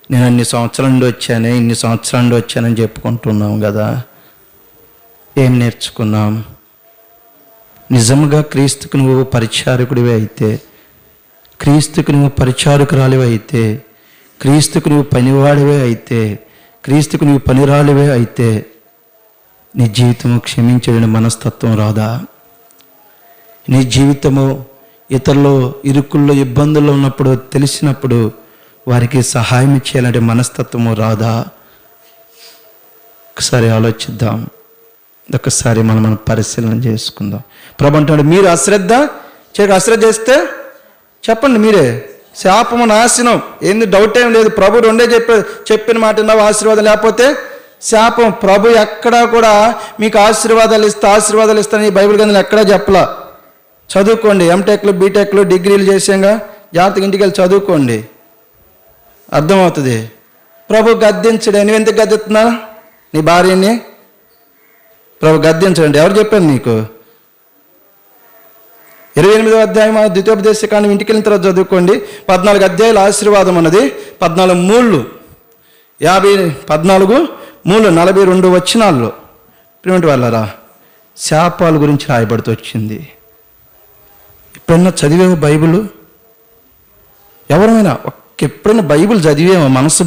నేను ఇన్ని సంవత్సరాల నుండి వచ్చానని చెప్పుకుంటున్నాం కదా. ఏం నేర్చుకున్నాం? నిజంగా క్రీస్తుకు నువ్వు పరిచారకుడివి అయితే, క్రీస్తుకు నువ్వు పరిచారకురాలివే అయితే, క్రీస్తుకు నువ్వు పనివాడివే అయితే, క్రీస్తుకు నువ్వు పనిరాలివే అయితే నీ జీవితము క్షమించలేని మనస్తత్వం రాదా? నీ జీవితము ఇతరులు ఇరుకుల్లో ఇబ్బందుల్లో ఉన్నప్పుడు తెలిసినప్పుడు వారికి సహాయం చేయాలంటే మనస్తత్వము రాదా? ఒకసారి ఆలోచిద్దాం. ఒకసారి మనం పరిశీలన చేసుకుందాం. ప్రభు అంటాడు, మీరు అశ్రద్ధ చేస్తే చెప్పండి మీరే, శాపము నాశనం, ఏంది డౌట్ ఏం లేదు. ప్రభు రెండే చెప్పిన మాట విన్నావు, ఆశీర్వాదం లేకపోతే శాపం. ప్రభు ఎక్కడా కూడా మీకు ఆశీర్వాదాలు ఇస్తాను ఈ బైబిల్ గ్రంథంలో ఎక్కడా చెప్పలా. చదువుకోండి, ఎంటెక్లు బీటెక్లు డిగ్రీలు చేసాగా జాగ్రత్తగా ఇంటికి వెళ్ళి చదువుకోండి, అర్థమవుతుంది. ప్రభు గద్దించడే. నువ్వు ఎందుకు గద్దెత్తున్నా నీ భార్యని? ప్రభు గద్దించండి. ఎవరు చెప్పారు నీకు? 28వ అధ్యాయం ద్వితీయోపదేశకాండం ఇంటికి వెళ్ళిన తర్వాత చదువుకోండి. 14 అధ్యాయులు ఆశీర్వాదం అన్నది 14 మూళ్ళు 42 వచనాల్లో ప్రియమైన వాళ్ళారా శాపాల గురించి రాయబడుతూ వచ్చింది. ఎప్పుడన్నా చదివేమో బైబిల్? ఎవరైనా ఎప్పుడైనా బైబిల్ చదివేమో మనసు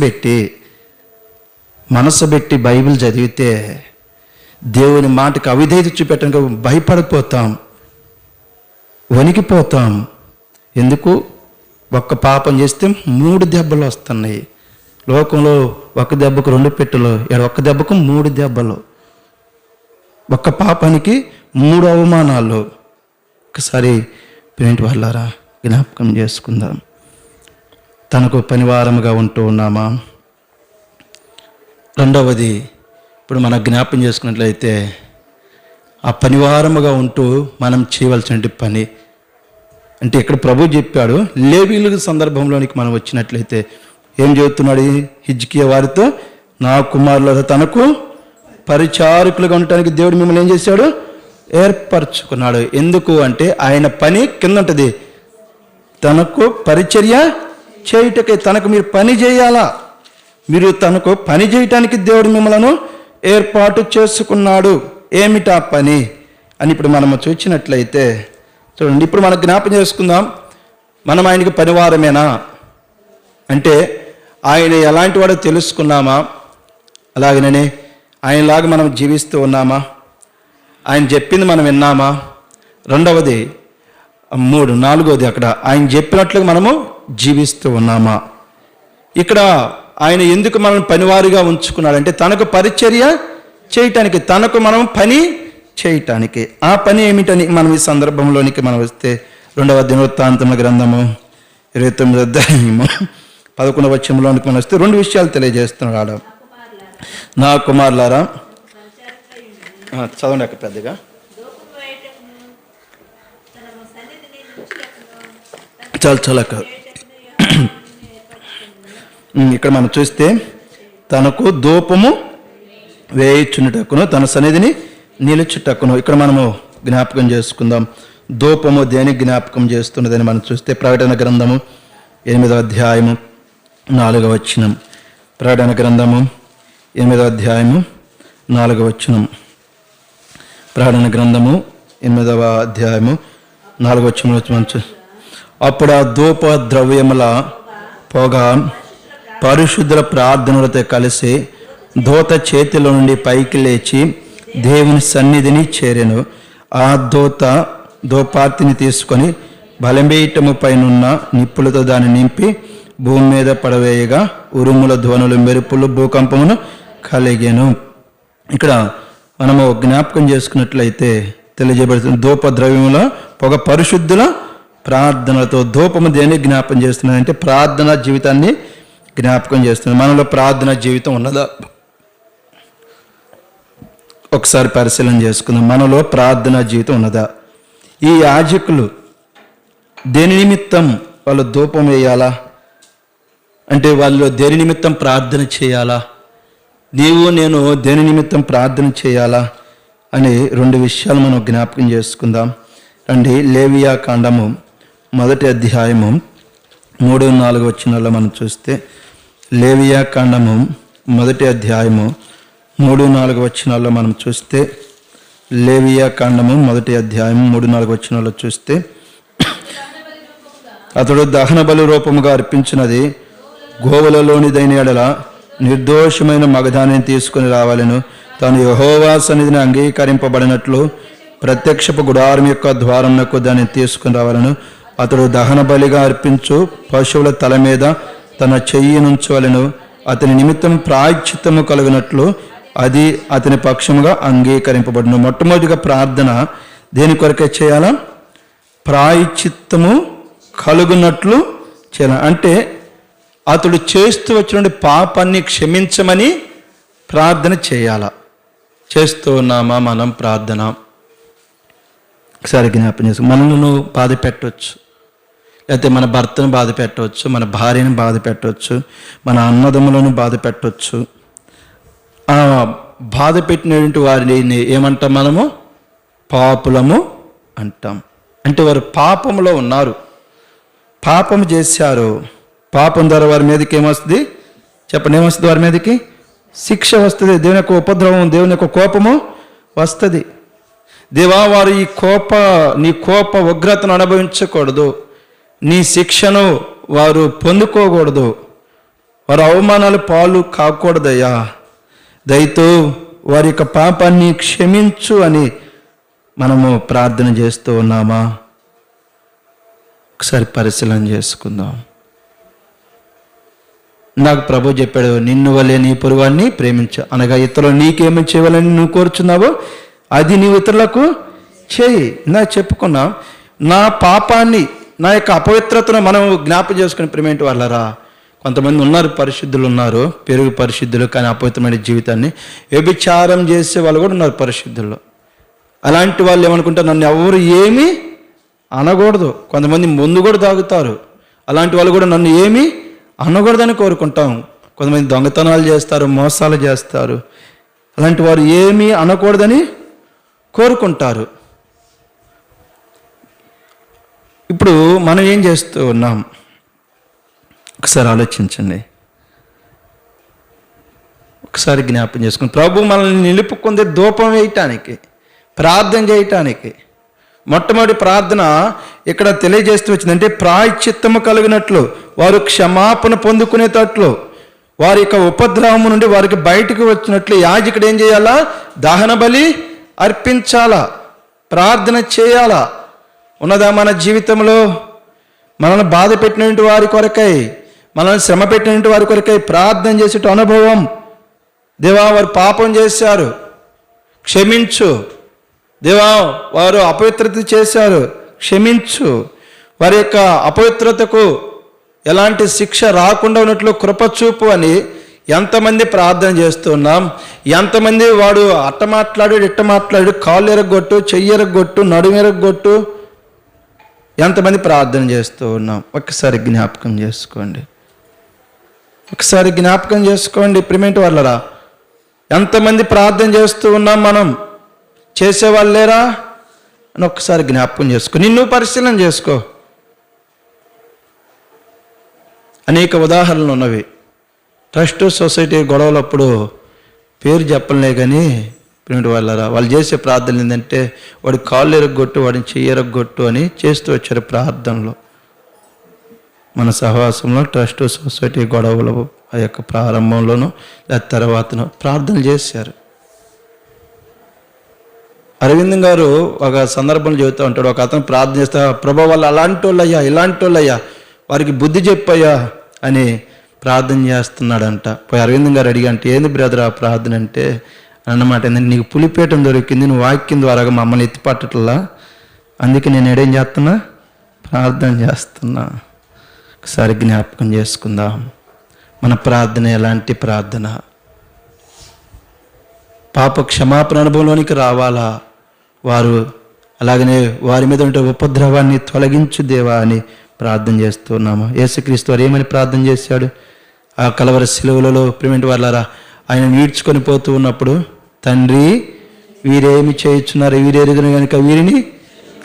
పెట్టి బైబిల్ చదివితే దేవుని మాటకి అవిధేయత చూపెట్టడానికి భయపడిపోతాం, వణికిపోతాం. ఎందుకు? ఒక్క పాపం చేస్తే 3 దెబ్బలు వస్తున్నాయి. లోకంలో ఒక దెబ్బకు 2 పెట్టులు, ఒక్క దెబ్బకు 3 దెబ్బలు. ఒక్క పాపానికి 3 అవమానాలు. ఒకసారి ప్రేంటి వాళ్ళారా జ్ఞాపకం చేసుకుందాం. తనకు పనివారముగా ఉంటూ ఉన్నామా? రెండవది, ఇప్పుడు మనం జ్ఞాపకం చేసుకున్నట్లయితే ఆ పనివారముగా ఉంటూ మనం చేయవలసిన పని అంటే ఇక్కడ ప్రభు చెప్పాడు. లేవీయుల సందర్భంలోనికి మనం వచ్చినట్లయితే ఏం చెబుతున్నాడు? హిజ్కియా వారితో, నా కుమారుల తనకు పరిచారకులుగా ఉండటానికి దేవుడు మిమ్మల్ని ఏం చేశాడు? ఏర్పరచుకున్నాడు. ఎందుకు అంటే ఆయన పని కింద ఉంటుంది, తనకు పరిచర్య చేయుటకే. తనకు మీరు పని చేయాలా, మీరు తనకు పని చేయటానికి దేవుడు మిమ్మల్ని ఏర్పాటు చేసుకున్నాడు. ఏమిటా పని అని ఇప్పుడు మనము చూసినట్లయితే చూడండి. ఇప్పుడు మనం జ్ఞాపకం చేసుకుందాం, మనం ఆయనకి పనివారమేనా అంటే ఆయన ఎలాంటి వాడో తెలుసుకున్నామా? అలాగనే ఆయనలాగా మనం జీవిస్తూ ఉన్నామా? ఆయన చెప్పింది మనం విన్నామా? రెండవది 4వది అక్కడ ఆయన చెప్పినట్లుగా మనము జీవిస్తూ ఉన్నామా? ఇక్కడ ఆయన ఎందుకు మనం పనివారిగా ఉంచుకున్నాడంటే తనకు పరిచర్య చేయటానికి, తనకు మనం పని చేయటానికి. ఆ పని ఏమిటని మనం ఈ సందర్భంలోనికి మనం వస్తే 2వ దినవృత్తాంతముల గ్రంథము 29వ అధ్యాయము 11వ వచనంలోనికి మనం వస్తే 2 విషయాలు తెలియజేస్తున్నాడు. నా కుమారులారా, చదవండి అక్కడ పెద్దగా. చాలా ఇక్కడ మనం చూస్తే తనకు ధూపము వేయించుటకును తన సన్నిధిని నిలుచుటకును. ఇక్కడ మనము జ్ఞాపకం చేసుకుందాం. ధూపము దేని జ్ఞాపకం చేస్తున్నదని మనం చూస్తే ప్రకటన గ్రంథము 8వ అధ్యాయము 4వ వచనం. ప్రకటన గ్రంథము 8వ అధ్యాయము 4వ వచనం. ప్రకటన గ్రంథము 8వ అధ్యాయము 4వ వచనం. అప్పుడు ఆ ధూప ద్రవ్యముల పొగ పరిశుద్ధుల ప్రార్థనలతో కలిసి దూత చేతిలో నుండి పైకి లేచి దేవుని సన్నిధిని చేరెను. ఆ ధూపార్తిని తీసుకొని బలిపీఠము పైనున్న నిప్పులతో దాన్ని నింపి భూమి మీద పడవేయగా ఉరుముల ధ్వనులు, మెరుపులు, భూకంపమును కలిగెను. ఇక్కడ మనము జ్ఞాపకం చేసుకున్నట్లయితే తెలియజేయబడుతుంది ధూప ద్రవ్యముల పొగ పరిశుద్ధుల ప్రార్థనలతో. ధూపము దేన్ని జ్ఞాపకం చేస్తున్నాడంటే ప్రార్థనా జీవితాన్ని జ్ఞాపకం చేస్తున్నాడు. మనలో ప్రార్థనా జీవితం ఉన్నదా? ఒకసారి పరిశీలన చేసుకుందాం. మనలో ప్రార్థనా జీవితం ఉన్నదా? ఈ యాజకులు దేని నిమిత్తం వాళ్ళు ధూపం వేయాలా అంటే వాళ్ళు దేని నిమిత్తం ప్రార్థన చేయాలా? నీవు నేను దేని నిమిత్తం ప్రార్థన చేయాలా అని 2 విషయాలు మనం జ్ఞాపకం చేసుకుందాం. రండి, లేవియా కాండము 1వ అధ్యాయము 3-4 వచనాల్లో మనం చూస్తే లేవియా కాండము 1వ అధ్యాయము 3-4 వచనాల్లో మనం చూస్తే లేవియా కాండము 1వ అధ్యాయం 3-4 వచనాల్లో చూస్తే అతడు దహన బలి రూపముగా అర్పించినది గోవులలోనిదైన ఎడల నిర్దోషమైన మగధాన్ని తీసుకుని రావాలను. తాను యెహోవా సన్నిధిని అంగీకరింపబడినట్లు ప్రత్యక్షపు గుడారం యొక్క ద్వారమునకు దాన్ని తీసుకుని రావాలను. అతడు దహన బలిగా అర్పించు పశువుల తల మీద తన చెయ్యి నుంచవలను. అతని నిమిత్తం ప్రాయశ్చిత్తము కలుగునట్లు అది అతని పక్షముగా అంగీకరింపబడును. మొట్టమొదటిగా ప్రార్థన దేని కొరకే చేయాలా? ప్రాయశ్చిత్తము కలుగునట్లు చేయాలి. అంటే అతడు చేస్తూ వచ్చిన పాపాన్ని క్షమించమని ప్రార్థన చేయాలా? చేస్తూ ఉన్నామా మనం ప్రార్థన? ఒకసారి జ్ఞాపకం చేసుకో. మనల్ని బాధ పెట్టవచ్చు, లేకపోతే మన భర్తను బాధ పెట్టవచ్చు, మన భార్యను బాధ పెట్టవచ్చు, మన అన్నదమ్ములను బాధ పెట్టవచ్చు. ఆ బాధ పెట్టినటువంటి వారిని ఏమంటాం మనము? పాపులము అంటాం. అంటే వారు పాపంలో ఉన్నారు, పాపం చేశారు. పాపం ద్వారా వారి మీదకి ఏమొస్తుంది చెప్పండి? ఏమొస్తుంది? వారి మీదకి శిక్ష వస్తుంది. దేవుని యొక్క ఉపద్రవం, దేవుని యొక్క కోపము వస్తుంది. దేవా, వారు నీ కోప ఉగ్రతను అనుభవించకూడదు, నీ శిక్షను వారు పొందుకోకూడదు, వారు అవమానాలు పాలు కాకూడదయ్యా, దయతో వారి యొక్క పాపాన్ని క్షమించు అని మనము ప్రార్థన చేస్తూ ఉన్నామా? ఒకసారి పరిశీలన చేసుకుందాం. నాకు ప్రభు చెప్పాడు, నిన్ను వలే నీ పొరుగువాన్ని ప్రేమించు, అనగా ఇతరులు నీకేమి చేయాలని నువ్వు కోరుచున్నావో అది నీవు ఇతరులకు చేయి. నాకు చెప్పుకున్నాం, నా పాపాన్ని, నా యొక్క అపవిత్రతను మనం జ్ఞాపకం చేసుకుని ప్రేమేంటి వాళ్ళరా. కొంతమంది ఉన్నారు, పరిశుద్ధులు ఉన్నారు, పెరుగు పరిశుద్ధులు, కానీ అపవిత్రమైన జీవితాన్ని వ్యభిచారం చేసే వాళ్ళు కూడా ఉన్నారు పరిశుద్ధుల్లో. అలాంటి వాళ్ళు ఏమనుకుంటారు, నన్ను ఎవరు ఏమీ అనకూడదు. కొంతమంది ముందు కూడా తాగుతారు, అలాంటి వాళ్ళు కూడా నన్ను ఏమీ అనకూడదని కోరుకుంటాం. కొంతమంది దొంగతనాలు చేస్తారు, మోసాలు చేస్తారు, అలాంటి వారు ఏమీ అనకూడదని కోరుకుంటారు. ఇప్పుడు మనం ఏం చేస్తూ ఉన్నాం? ఒకసారి ఆలోచించండి, ఒకసారి జ్ఞాపకం చేసుకుని. ప్రభు మనల్ని నిలుపుకుంది ధూపం వేయటానికి, ప్రార్థన చేయటానికి. మొట్టమొదటి ప్రార్థన ఇక్కడ తెలియజేస్తూ వచ్చిందంటే ప్రాయశ్చిత్తము కలిగినట్లు, వారు క్షమాపణ పొందుకునేటట్లు, వారి యొక్క ఉపద్రవము నుండి వారికి బయటకు వచ్చినట్లు యాజకుడు ఏం చేయాలా? దహన బలి అర్పించాలా, ప్రార్థన చేయాలా. ఉన్నదా మన జీవితంలో? మనల్ని బాధ పెట్టినటువంటి వారి కొరకై, మనల్ని శ్రమ పెట్టినటువంటి వారి కొరకై ప్రార్థన చేసే అనుభవం. దేవా, వారు పాపం చేశారు, క్షమించు. దేవా, వారు అపవిత్రత చేశారు, క్షమించు. వారి యొక్క అపవిత్రతకు ఎలాంటి శిక్ష రాకుండా ఉన్నట్లు కృపచూపు అని ఎంతమంది ప్రార్థన చేస్తున్నాం. ఎంతమంది వాడు అట్ట మాట్లాడు ఇట్ట మాట్లాడు, కాళ్ళు ఎరగొట్టు, చెయ్యి ఎరగొట్టు, నడుము ఎరగొట్టు, ఎంతమంది ప్రార్థన చేస్తూ ఉన్నాం. ఒక్కసారి జ్ఞాపకం చేసుకోండి. ఒకసారి జ్ఞాపకం చేసుకోండి ప్రిమెంట్ వాళ్ళరా. ఎంతమంది ప్రార్థన చేస్తూ ఉన్నాం, మనం చేసేవాళ్ళు లేరా అని ఒక్కసారి జ్ఞాపకం చేసుకో. నిన్ను పరిశీలన చేసుకో. అనేక ఉదాహరణలు ఉన్నవి. ట్రస్ట్ సొసైటీ గొడవలప్పుడు పేరు చెప్పలే కానీ ప్రిమెంట్ వాళ్ళరా, వాళ్ళు చేసే ప్రార్థనలు ఏంటంటే వాడి కాళ్ళు ఎరగొట్టు, వాడిని చెయ్యి ఎరగొట్టు అని చేస్తూ వచ్చారు ప్రార్థనలో. మన సహవాసంలో ట్రస్ట్ సొసైటీ గొడవలు ఆ యొక్క ప్రారంభంలోనూ లేదా తర్వాతను ప్రార్థనలు చేశారు. అరవింద్ గారు ఒక సందర్భంలో చెబుతూ ఉంటాడు, ఒక అతను ప్రార్థన చేస్తా, ప్రభు వాళ్ళు అలాంటి వాళ్ళయ్యా, ఇలాంటి వాళ్ళయ్యా, వారికి బుద్ధి చెప్పయ్యా అని ప్రార్థన చేస్తున్నాడంట. పోయి అరవింద్ గారు అడిగా, అంటే ఏంది బ్రదర్ ఆ ప్రార్థన అంటే అన్నమాట ఏంటంటే, నీకు పులిపేటం దొరికింది, నువ్వు వాక్యం ద్వారా మమ్మల్ని ఎత్తిపట్టట్లా, అందుకే నేను ఏడేం చేస్తున్నా, ప్రార్థన చేస్తున్నా. ఒకసారి జ్ఞాపకం చేసుకుందాం. మన ప్రార్థన ఎలాంటి ప్రార్థన? పాప క్షమాపణ అనుభవంలోనికి రావాలా? వారు అలాగనే వారి మీద ఉండే ఉపద్రవాన్ని తొలగించు దేవా అని ప్రార్థన చేస్తున్నాము. యేసుక్రీస్తు వారు ఏమని ప్రార్థన చేశాడు? ఆ కలవరి శిలువలలో ప్రిమెంట్ వాళ్ళారా ఆయన ఈడ్చుకొని పోతూ ఉన్నప్పుడు, తండ్రి వీరేమి చేయుచున్నారు, వీరెరుగును కనుక వీరిని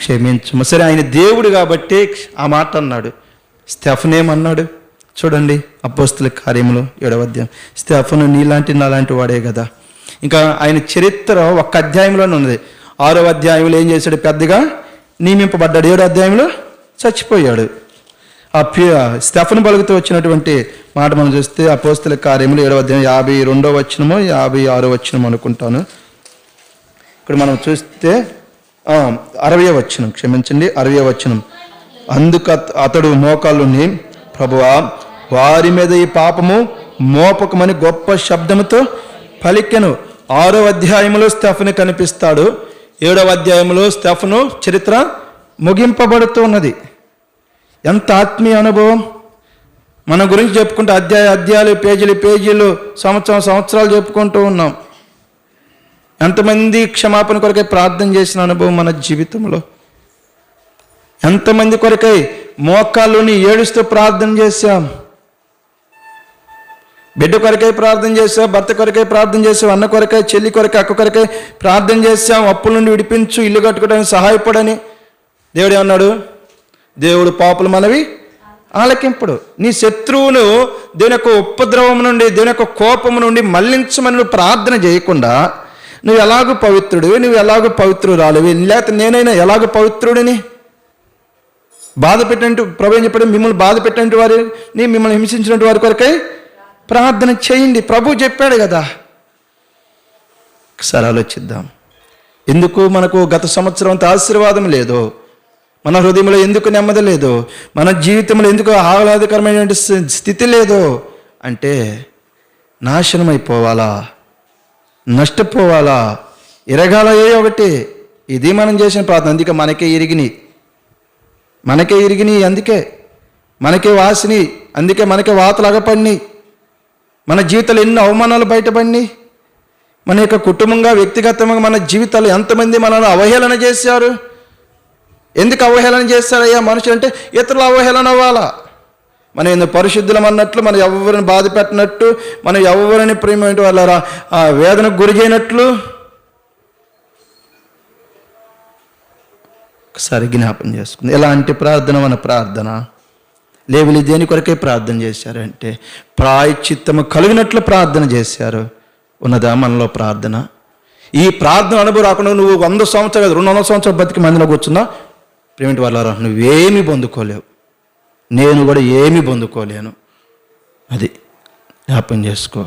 క్షమించము. సరే, ఆయన దేవుడు కాబట్టి ఆ మాట అన్నాడు. స్టెఫన్ ఏమన్నాడు చూడండి, అపోస్తుల కార్యములు 7వ అధ్యాయం. స్టెఫను నీలాంటి నాలాంటి వాడే కదా. ఇంకా ఆయన చరిత్ర ఒక్క అధ్యాయంలోనే ఉన్నది. 6వ అధ్యాయంలో ఏం చేశాడు? పెద్దగా నియమింపబడ్డాడు. 7వ అధ్యాయంలో చచ్చిపోయాడు. ఆ స్టెఫను పలుకుతూ వచ్చినటువంటి మాట మనం చూస్తే అపోస్తుల కార్యములు 7వ అధ్యాయం 52వ వచనమో 56వ వచనం అనుకుంటాను. ఇక్కడ మనం చూస్తే 60వ వచనం, క్షమించండి, 60వ వచనం. అందుకు అతడు మోకాళ్ళుని, ప్రభువా వారి మీద ఈ పాపము మోపకమని గొప్ప శబ్దముతో పలికెను. 6వ అధ్యాయంలో స్టెఫను కనిపిస్తాడు. 7వ అధ్యాయంలో స్టెఫను చరిత్ర ముగింపబడుతూ ఉన్నది. ఎంత ఆత్మీయ అనుభవం! మన గురించి చెప్పుకుంటూ అధ్యాయాలు పేజీలు సంవత్సరాలు చెప్పుకుంటూ ఉన్నాం. ఎంతమంది క్షమాపణ కొరకై ప్రార్థన చేసిన అనుభవం మన జీవితంలో. ఎంతమంది కొరకై మోకాళ్ళుని ఏడుస్తూ ప్రార్థన చేశాం. బిడ్డ కొరకై ప్రార్థన చేసాం, భర్త కొరకై ప్రార్థన చేసాం, అన్న కొరకై, చెల్లి కొరకై, అక్క కొరకై ప్రార్థన చేశాం. అప్పుల నుండి విడిపించు, ఇల్లు కట్టుకోవడానికి సహాయపడని. దేవుడు ఏమన్నాడు? దేవుడు పాపుల మనవి ఆలకింపుడు. నీ శత్రువును దేవుని యొక్క ఉపద్రవం నుండి, దేవుని యొక్క కోపము నుండి మళ్లించమని నువ్వు ప్రార్థన చేయకుండా, నువ్వు ఎలాగూ పవిత్రుడివి, నువ్వు ఎలాగూ పవిత్రురాలివి, లేకపోతే నేనైనా ఎలాగూ పవిత్రుడిని బాధ పెట్టినట్టు ప్రభు ఏం చెప్పాడు? మిమ్మల్ని బాధ పెట్టినట్టు వారిని, మిమ్మల్ని హింసించినట్టు వారి కొరకై ప్రార్థన చేయండి ప్రభు చెప్పాడు కదా. ఒకసారి ఆలోచిద్దాం. ఎందుకు మనకు గత సంవత్సరం అంత ఆశీర్వాదం లేదు? మన హృదయంలో ఎందుకు నెమ్మది లేదు? మన జీవితంలో ఎందుకు ఆహ్లాదకరమైన స్థితి లేదు? అంటే నాశనం అయిపోవాలా, నష్టపోవాలా, ఎరగాల ఏ ఒకటి. ఇది మనం చేసిన ప్రార్థన. అందుకే మనకే ఇరిగినాయి, అందుకే మనకే వాసిని, అందుకే మనకే వాతలు అగపడినాయి. మన జీవితాలు ఎన్నో అవమానాలు బయటపడినాయి. మన యొక్క కుటుంబంగా, వ్యక్తిగతంగా మన జీవితాలు ఎంతమంది మనల్ని అవహేళన చేశారు. ఎందుకు అవహేళన చేస్తారయ్యా మనుషులు అంటే? ఇతరులు అవహేళన అవ్వాలా? మనం ఎందుకు పరిశుద్ధులం అన్నట్లు, మనం ఎవరిని బాధ పెట్టినట్టు, మనం ఎవరిని ప్రేమ వాళ్ళ వేదనకు గురి చేయనట్లు. ఒకసారి జ్ఞాపం చేసుకుంది. ఎలాంటి ప్రార్థన మన ప్రార్థన? లేవిలి దేని కొరకే ప్రార్థన చేశారంటే ప్రాయశ్చిత్తము కలిగినట్లు ప్రార్థన చేశారు. ఉన్నదా మనలో ప్రార్థన? ఈ ప్రార్థన అనుభవం రాకుండా నువ్వు 100 సంవత్సరాలు 200 సంవత్సరాలు బతికి మందిలో కూర్చున్నా ప్రేమిటి వాళ్ళారా, నువ్వేమీ పొందుకోలేవు. నేను కూడా ఏమీ పొందుకోలేను. అది జ్ఞాపం చేసుకో.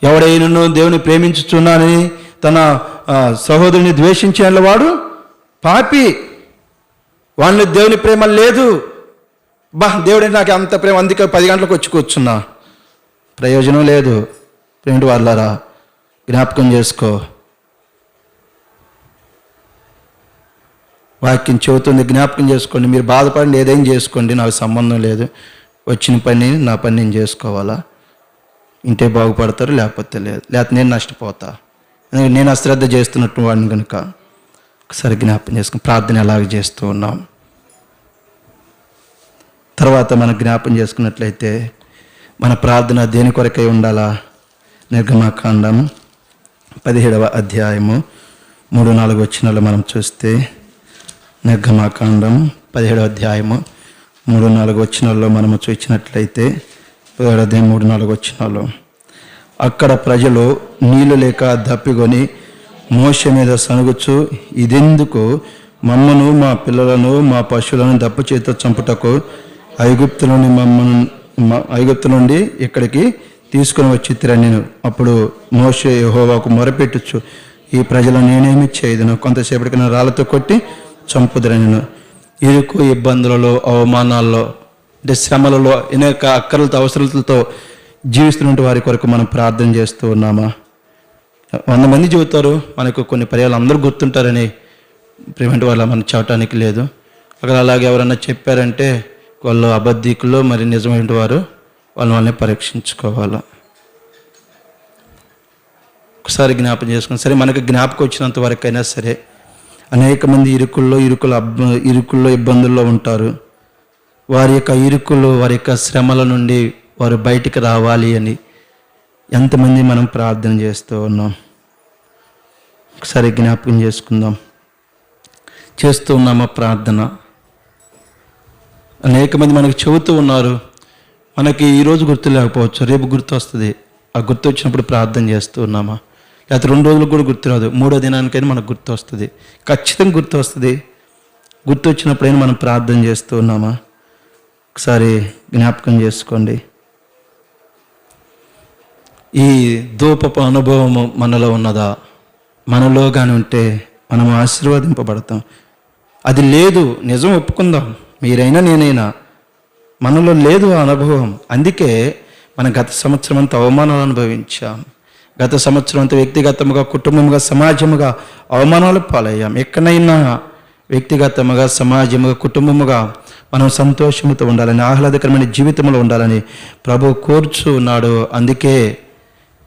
ఎవడైనా దేవుని ప్రేమించుచున్నానని తన సహోదరుని ద్వేషించే వాడు పాపి. వాళ్ళని దేవుని ప్రేమ లేదు. దేవుడంటే నాకు అంత ప్రేమ, అందుకే 10 గంటలకు వచ్చి కూర్చున్నా. ప్రయోజనం లేదు. ప్రేమిటి వాళ్ళారా, జ్ఞాపకం చేసుకో. వాక్యం చెబుతుంది, జ్ఞాపకం చేసుకోండి. మీరు బాధపడండి, ఏదైనా చేసుకోండి, నాకు సంబంధం లేదు. వచ్చిన పని నా పని నేను చేసుకోవాలా. ఇంటే బాగుపడతారు, లేకపోతే లేదు, లేకపోతే నేను నష్టపోతా. నేను అశ్రద్ధ చేస్తున్నట్టు వాడిని కనుక ఒకసారి జ్ఞాపకం చేసుకుని ప్రార్థన ఎలాగ చేస్తూ ఉన్నాం. తర్వాత మనం జ్ఞాపకం చేసుకున్నట్లయితే మన ప్రార్థన దేని కొరకై ఉండాలా? నిర్గమకాండం 17వ అధ్యాయము 3-4 వచనాలు మనం చూస్తే, నిర్గమకాండం 17వ అధ్యాయము 3-4 వచనాల్లో మనము చూసినట్లయితే 17వ అధ్యాయం 3-4 వచనాలు, అక్కడ ప్రజలు నీళ్లు లేక దప్పికొని మోషే మీద సనుగుచు, ఇదెందుకు? మమ్మను మా పిల్లలను మా పశువులను దప్పు చేత చంపుటకు ఐగుప్తు నుండి ఇక్కడికి తీసుకుని వచ్చి నేను. అప్పుడు మోషే యెహోవాకు మొరపెట్టుచు, ఈ ప్రజలను నేనేమి చేయదును? కొంతసేపటికి నేను రాళ్ళతో కొట్టి చంపుదరను. ఇరుకు ఇబ్బందులలో, అవమానాల్లో, అంటే శ్రమలలో, అనేక అక్కర్లతో అవసరాలతో జీవిస్తున్న వారి కొరకు మనం ప్రార్థన చేస్తూ ఉన్నామా? 100 మంది చెబుతారు, మనకు కొన్ని పర్యాలు అందరూ గుర్తుంటారని ప్రివెంట్ వాళ్ళ మనం చెప్పడానికి లేదు. అక్కడ అలాగే ఎవరన్నా చెప్పారంటే వాళ్ళు అబద్ధికులు, మరి నిజమైన వారు, వాళ్ళని పరీక్షించుకోవాలా. ఒకసారి జ్ఞాపకం చేసుకుని, సరే మనకు జ్ఞాపకం వచ్చినంత వరకైనా సరే, అనేక మంది ఇరుకుల్లో ఇబ్బందుల్లో ఉంటారు. వారి యొక్క ఇరుకులు, వారి యొక్క శ్రమల నుండి వారు బయటికి రావాలి అని ఎంతమంది మనం ప్రార్థన చేస్తూ ఉన్నాం? ఒకసారి జ్ఞాపకం చేసుకుందాం. చేస్తూ ఉన్నామా ప్రార్థన? అనేక మంది మనకు చెబుతూ ఉన్నారు, మనకి ఈరోజు గుర్తు లేకపోవచ్చు, రేపు గుర్తు వస్తుంది. ఆ గుర్తు వచ్చినప్పుడు ప్రార్థన చేస్తూ ఉన్నామా? లేకపోతే 2 రోజులకు కూడా గుర్తురాదు, 3వ దినానికైనా మనకు గుర్తు వస్తుంది, ఖచ్చితంగా గుర్తు వస్తుంది. గుర్తు వచ్చినప్పుడైనా మనం ప్రార్థన చేస్తూ ఉన్నామా? ఒకసారి జ్ఞాపకం చేసుకోండి. ఈ ధూపపు అనుభవము మనలో ఉన్నదా? మనలో కానీ ఉంటే మనం ఆశీర్వదింపబడతాం. అది లేదు, నిజం ఒప్పుకుందాం, మీరైనా నేనైనా, మనలో లేదు ఆ అనుభవం. అందుకే మనం గత సంవత్సరం అంతా అవమానాలు అనుభవించాం. గత సంవత్సరం అంతా వ్యక్తిగతముగా, కుటుంబముగా, సమాజముగా అవమానాలు పాలయ్యాం. ఎక్కడైనా వ్యక్తిగతముగా, సమాజముగా, కుటుంబముగా మనం సంతోషంతో ఉండాలని, ఆహ్లాదకరమైన జీవితంలో ఉండాలని ప్రభు కోరుచు ఉన్నాడు. అందుకే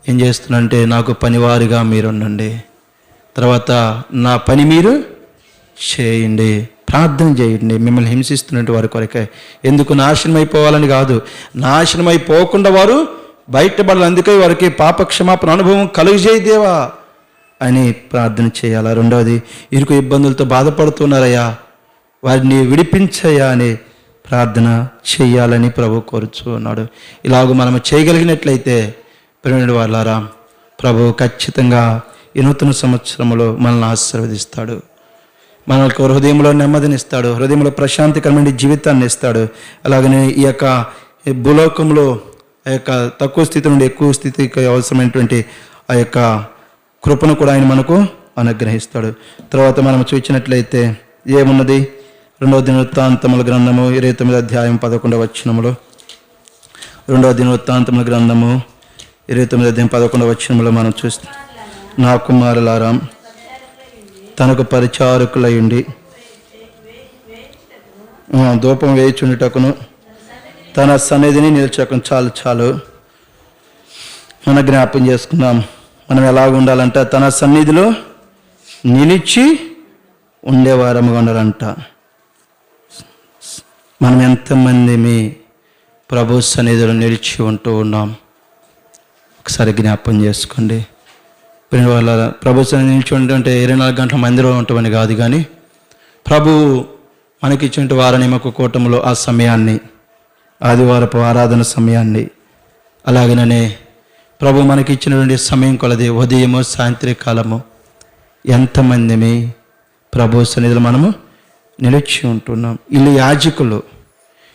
ఏం చేస్తున్నానంటే, నాకు పనివారిగా మీరుండండి, తర్వాత నా పని మీరు చేయండి, ప్రార్థన చేయండి. మిమ్మల్ని హింసిస్తున్నట్టు వారి కొరకే. ఎందుకు? నాశనం అయిపోవాలని కాదు, నాశనం అయిపోకుండా వారు బయటపడాలి. అందుకే వారికి పాపక్షమాపణ అనుభవం కలుగజేయదేవా అని ప్రార్థన చేయాలా. రెండవది, ఇరుకు ఇబ్బందులతో బాధపడుతున్నారయ్యా, వారిని విడిపించయ్యా అని ప్రార్థన చేయాలని ప్రభు కోరుచు ఉన్నాడు. ఇలాగ మనం చేయగలిగినట్లయితే ప్రేమ వాళ్ళారా, ప్రభు ఖచ్చితంగా ఈ నూతన సంవత్సరంలో మనల్ని ఆశీర్వదిస్తాడు. మనకు హృదయంలో నెమ్మదినిస్తాడు, హృదయంలో ప్రశాంతికరమైన జీవితాన్ని ఇస్తాడు. అలాగనే ఈ యొక్క భూలోకంలో ఆ యొక్క తక్కువ స్థితి నుండి ఎక్కువ స్థితికి అవసరమైనటువంటి ఆ యొక్క కృపను కూడా ఆయన మనకు అనుగ్రహిస్తాడు. తర్వాత మనం చూసినట్లయితే ఏమున్నది? 2వ దినవృత్తాంతముల గ్రంథము 29వ అధ్యాయం 11వ వచనములో, 2వ దినవృత్తాంతముల గ్రంథము 29వ అధ్యాయం 11వ వచనములో మనం చూస్తే, నా కుమారులారా, తనకు పరిచారకులయుండి ధూపం వేయుచుండుటకును తన సన్నిధిని నిలిచకును. చాలు మనం జ్ఞాపం చేసుకుందాం. మనం ఎలాగ ఉండాలంట? తన సన్నిధిలో నిలిచి ఉండేవారముగా ఉండాలంట. మనం ఎంతమంది మీ ప్రభు సన్నిధిలో నిలిచి ఉంటూ ఉన్నాం? ఒకసారి జ్ఞాపం చేసుకోండి. వాళ్ళ ప్రభు సన్నిధి నిలిచి ఉంటే 24 గంటల మందిలో ఉంటామని కాదు, కానీ ప్రభు మనకి ఇచ్చిన వారనిమకు కూటములో ఆ సమయాన్ని, ఆదివారపు ఆరాధన సమయాన్ని, అలాగనే ప్రభు మనకి ఇచ్చినటువంటి సమయం కొలది ఉదయము, సాయంత్రకాలము ఎంతమంది ప్రభు సన్నిధిలో మనము నిలిచి ఉంటున్నాం. వీళ్ళు యాజకులు,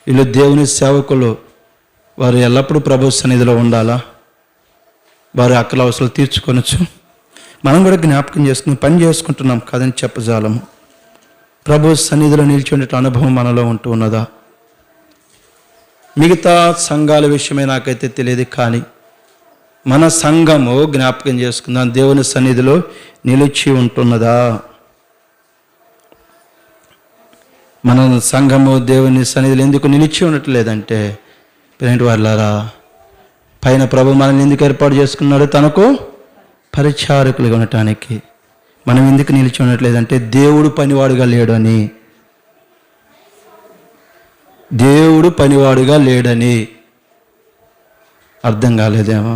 వీళ్ళు దేవుని సేవకులు, వారు ఎల్లప్పుడూ ప్రభు సన్నిధిలో ఉండాలా? వారి అక్కల అవసరాలు తీర్చుకొనొచ్చు. మనం కూడా జ్ఞాపకం చేసుకుని పని చేసుకుంటున్నాం కాదని చెప్పజాలము. ప్రభు సన్నిధిలో నిలిచి ఉండే అనుభవం మనలో ఉంటూ ఉన్నదా? మిగతా సంఘాల విషయమే నాకైతే తెలియదు, కానీ మన సంఘము జ్ఞాపకం చేసుకుందాం, దేవుని సన్నిధిలో నిలిచి ఉంటున్నదా? మన సంఘము దేవుని సన్నిధిలో ఎందుకు నిలిచి ఉండట్లేదంటే ప్రేంటి వాళ్ళారా, పైన ప్రభు మనల్ని ఎందుకు ఏర్పాటు చేసుకున్నాడు? తనకు పరిచారకులుగా ఉండటానికి. మనం ఎందుకు నిలిచి ఉండట్లేదంటే దేవుడు పనివాడుగా లేడు అని. దేవుడు పనివాడుగా లేడని. అర్థం కాలేదేమో?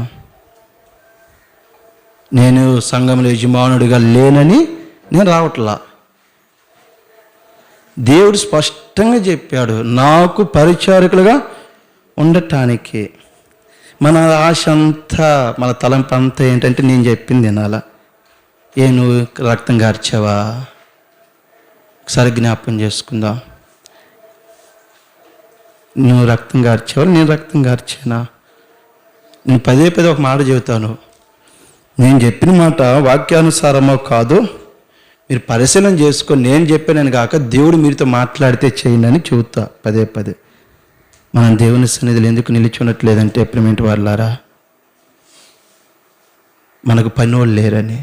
నేను సంఘంలో యజమానుడిగా లేనని నేను రావట్లా. దేవుడు స్పష్టంగా చెప్పాడు, నాకు పరిచారకులుగా ఉండటానికి. మన ఆశ అంతా, మన తలంపు అంతా ఏంటంటే నేను చెప్పింది వినాలా. నువ్వు రక్తం కార్చావా? ఒకసారి జ్ఞాపకం చేసుకుందాం. నువ్వు రక్తం కార్చావా? నేను రక్తం కార్చానా? నేను పదే ఒక మాట చెబుతాను. నేను చెప్పిన మాట వాక్యానుసారమో కాదు మీరు పరిశీలన చేసుకొని, నేను చెప్పానని కాక దేవుడు మీరుతో మాట్లాడితే చేయండి అని చెబుతా పదే. మనం దేవుని సన్నిధిలో ఎందుకు నిలిచి ఉండట్లేదంటే ప్రేమేంటి వాళ్ళారా, మనకు పని వాళ్ళు లేరని.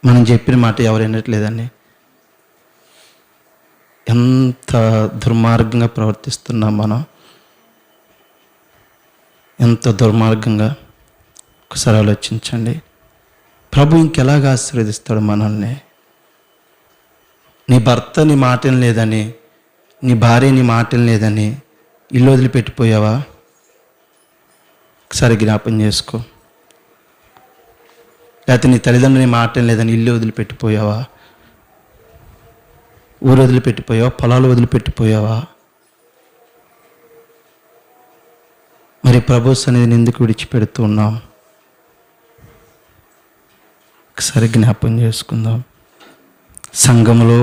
మనం చెప్పిన మాట ఎవరు వినట్లేదని. ఎంత దుర్మార్గంగా ప్రవర్తిస్తున్నాం మనం, ఎంత దుర్మార్గంగా. ఒకసారి ఆలోచించండి. ప్రభు ఇంకెలాగా ఆశీర్వదిస్తాడు మనల్ని? నీ భర్త నీ మాట లేదని, నీ భార్య నీ మాట లేదని ఇల్లు వదిలిపెట్టిపోయావా? ఒకసారి జ్ఞాపం చేసుకో. లేకపోతే నీ తల్లిదండ్రులు నీ మాట లేదని ఇల్లు వదిలిపెట్టిపోయావా? ఊరు వదిలిపెట్టిపోయావా? పొలాలు వదిలిపెట్టిపోయావా? మరి ప్రభు సన్నిధిని ఎందుకు విడిచిపెడుతూ ఉన్నాం? ఒకసారి జ్ఞాపం చేసుకుందాం. సంఘంలో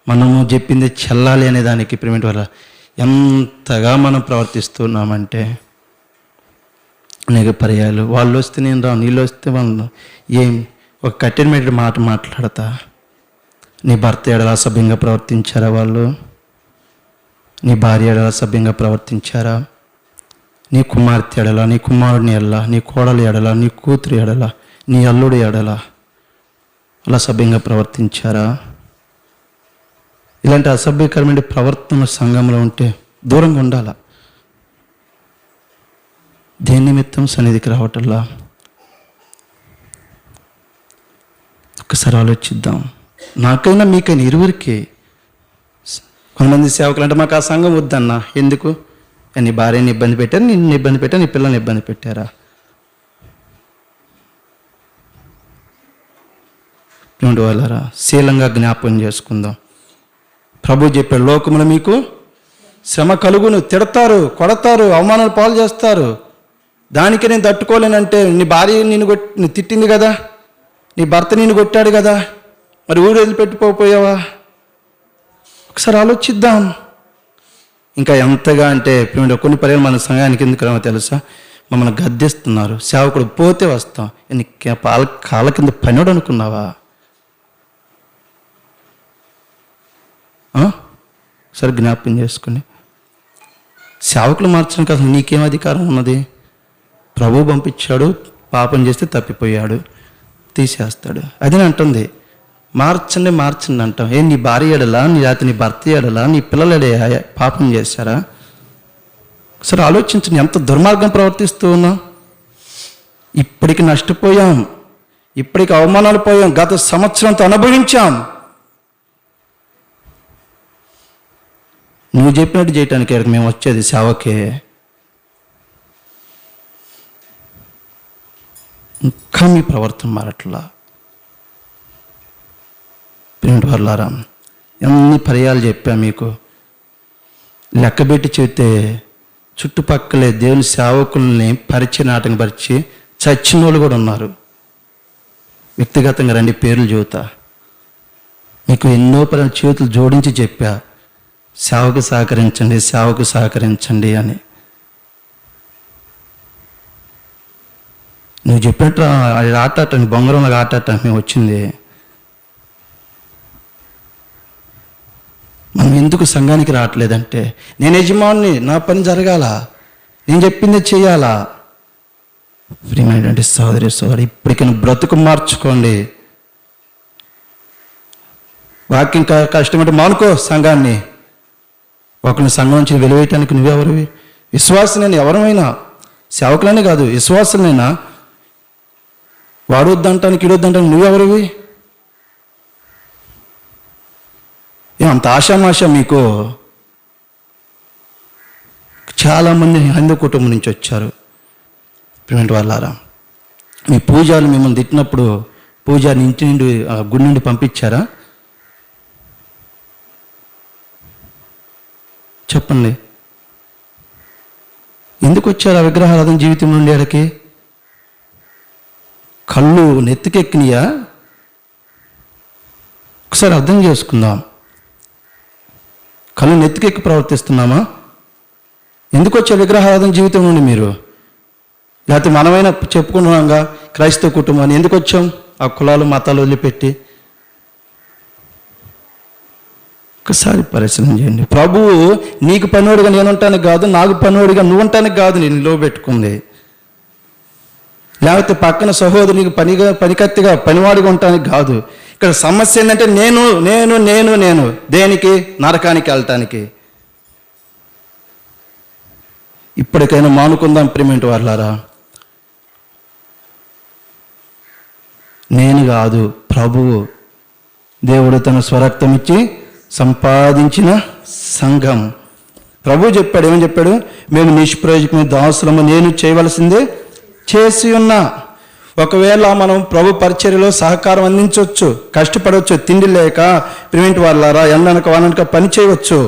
మనము చెప్పింది చెల్లాలి అనే దానికి ప్రేమేంటి వల్ల ఎంతగా మనం ప్రవర్తిస్తున్నామంటే అనేక పర్యాలు. వాళ్ళు వస్తే నేను రాను, నీళ్ళు వస్తే వాళ్ళు ఒక కఠినమైన మాట మాట్లాడతా. నీ భర్త ఎడల అసభ్యంగా ప్రవర్తించారా వాళ్ళు? నీ భార్య ఎడల అసభ్యంగా ప్రవర్తించారా? నీ కుమార్తె ఎడల, నీ కుమారుడిని ఎడల, నీ కోడలి ఎడల, నీ కూతురు ఎడల, నీ అల్లుడు ఎడల అలా అసభ్యంగా ప్రవర్తించారా? ఇలాంటి అసభ్యకరమైన ప్రవర్తన సంఘంలో ఉంటే దూరంగా ఉండాలా. దేని నిమిత్తం సన్నిధికి రావటల్లా? ఒక్కసారి ఆలోచిద్దాం. నాకైనా మీకైనా ఇరువురికి. కొంతమంది సేవకులు అంటే మాకు ఆ సంఘం వద్దన్నా. ఎందుకు? నీ భార్యని ఇబ్బంది పెట్టారు, నిన్ను ఇబ్బంది పెట్టారు, నీ పిల్లల్ని ఇబ్బంది పెట్టారా? రెండు వాళ్ళరా, శీలంగా జ్ఞాపకం చేసుకుందాం. ప్రభు చెప్పాడు, లోకములో మీకు శ్రమ కలుగును, తిడతారు, కొడతారు, అవమానాలు పాలు చేస్తారు. దానికి నేను తట్టుకోలేనంటే నీ భార్య నిన్ను తిట్టింది కదా, నీ భర్త నిన్ను కొట్టాడు కదా, మరి ఊరు వదిలిపెట్టిపోయావా? ఒకసారి ఆలోచిద్దాం. ఇంకా ఎంతగా అంటే కొన్ని పర్యాలు మన సంఘానికి ఎందుకు రామో తెలుసా? మమ్మల్ని గద్దెస్తున్నారు. సేవకుడు పోతే వస్తాం. నీకు కాళ్ళ కింద పనివాడు అనుకున్నావా? సరే జ్ఞాపకం చేసుకుని, సేవకులు మార్చడానికి అసలు నీకేం అధికారం ఉన్నది? ప్రభు పంపించాడు, పాపం చేస్తే తప్పిపోయాడు, తీసేస్తాడు. అది అంటుంది. మార్చండి అంటాం. నీ భార్య ఎడలా, లేకపోతే నీ భర్త ఎడలా, నీ పిల్లలు పాపం చేశారా? సరే ఆలోచించండి, ఎంత దుర్మార్గం ప్రవర్తిస్తూ ఉన్నాం. ఇప్పటికి నష్టపోయాం, ఇప్పటికి అవమానాలు పోయాం, గత సంవత్సరంతో అనుభవించాం. నువ్వు చెప్పినట్టు చేయటానికి మేము వచ్చేది సేవకే. ఇంకా మీ ప్రవర్తన మారట్లా. ప్రేమ వాళ్ళారా, ఎన్ని పర్యాలు చెప్పా మీకు. లెక్కబెట్టి చెబితే చుట్టుపక్కలే దేవుని సేవకుల్ని నాటకం పరిచి చచ్చిన వాళ్ళు కూడా ఉన్నారు. వ్యక్తిగతంగా రండి, పేర్లు చెబుతా. మీకు ఎన్నో చేతులు జోడించి చెప్పా, సేవకు సహకరించండి అని. నువ్వు చెప్పినట్టు అది ఆటాటానికి, బొంగరంలో ఆటాటానికి మేము వచ్చింది. మనం ఎందుకు సంఘానికి రావట్లేదంటే, నేను యజమాని, నా పని జరగాల, నేను చెప్పింది చేయాలా? ప్రియమైనటువంటి సోదరి ఇప్పటికైనా బ్రతుకు మార్చుకోండి. వాక్యం కష్టమంటే మానుకో సంఘాన్ని. ఒకరిని సంఘం నుంచి వెలివేయటానికి నువ్వెవరివి? విశ్వాసులైన ఎవరమైనా, సేవకులనే కాదు విశ్వాసులైనా వాడు వద్దంటానికి ఇడొద్దంటానికి నువ్వెవరివి? ఏమంత ఆశామాష మీకు? చాలామంది హిందూ కుటుంబం నుంచి వచ్చారు. ప్రిమెంట్ వాళ్ళారా, మీ పూజాలు మిమ్మల్ని తిట్టినప్పుడు పూజారిని ఇంటి నుండి గుడి నుండి పంపించారా? చెప్పండి. ఎందుకు వచ్చారు ఆ విగ్రహారాధన జీవితం నుండి? ఆడకి కళ్ళు నెత్తికెక్కినాయా? ఒకసారి అర్థం చేసుకుందాం. కళ్ళు నెత్తికెక్కి ప్రవర్తిస్తున్నామా? ఎందుకు వచ్చే విగ్రహారాధన జీవితం నుండి మీరు? లేకపోతే మనమైనా చెప్పుకున్నాంగా క్రైస్తవ కుటుంబాన్ని ఎందుకు వచ్చాం? ఆ కులాలు మతాలు వదిలిపెట్టి ఒకసారి పరిశీలన చేయండి. ప్రభువు నీకు పనివాడిగా నేను ఉంటానికి కాదు, నాకు పనివాడిగా నువ్వు ఉంటానికి కాదు నేను నిలవబెట్టుకుంది. లేకపోతే పక్కన సహోదరునికి పనికత్తిగా పనివాడిగా ఉండటానికి కాదు. ఇక్కడ సమస్య ఏంటంటే నేను నేను నేను నేను దేనికి? నరకానికి వెళ్ళటానికి. ఇప్పటికైనా మానుకుందాం ప్రిమెంట్ వాళ్ళారా. నేను కాదు, ప్రభువు దేవుడు తన స్వరక్తం ఇచ్చి సంపాదించిన సంఘం. ప్రభు చెప్పాడు, ఏమని చెప్పాడు? మేము నిష్ప్రయోజకమైన దాసులము, నేను చేయవలసిందే చేసి ఉన్నా. ఒకవేళ మనం ప్రభు పరిచర్యలో సహకారం అందించవచ్చు, కష్టపడవచ్చు, తిండి లేక ప్రిమెంట్ వాళ్ళారా ఎండనక వాననక పని చేయవచ్చు.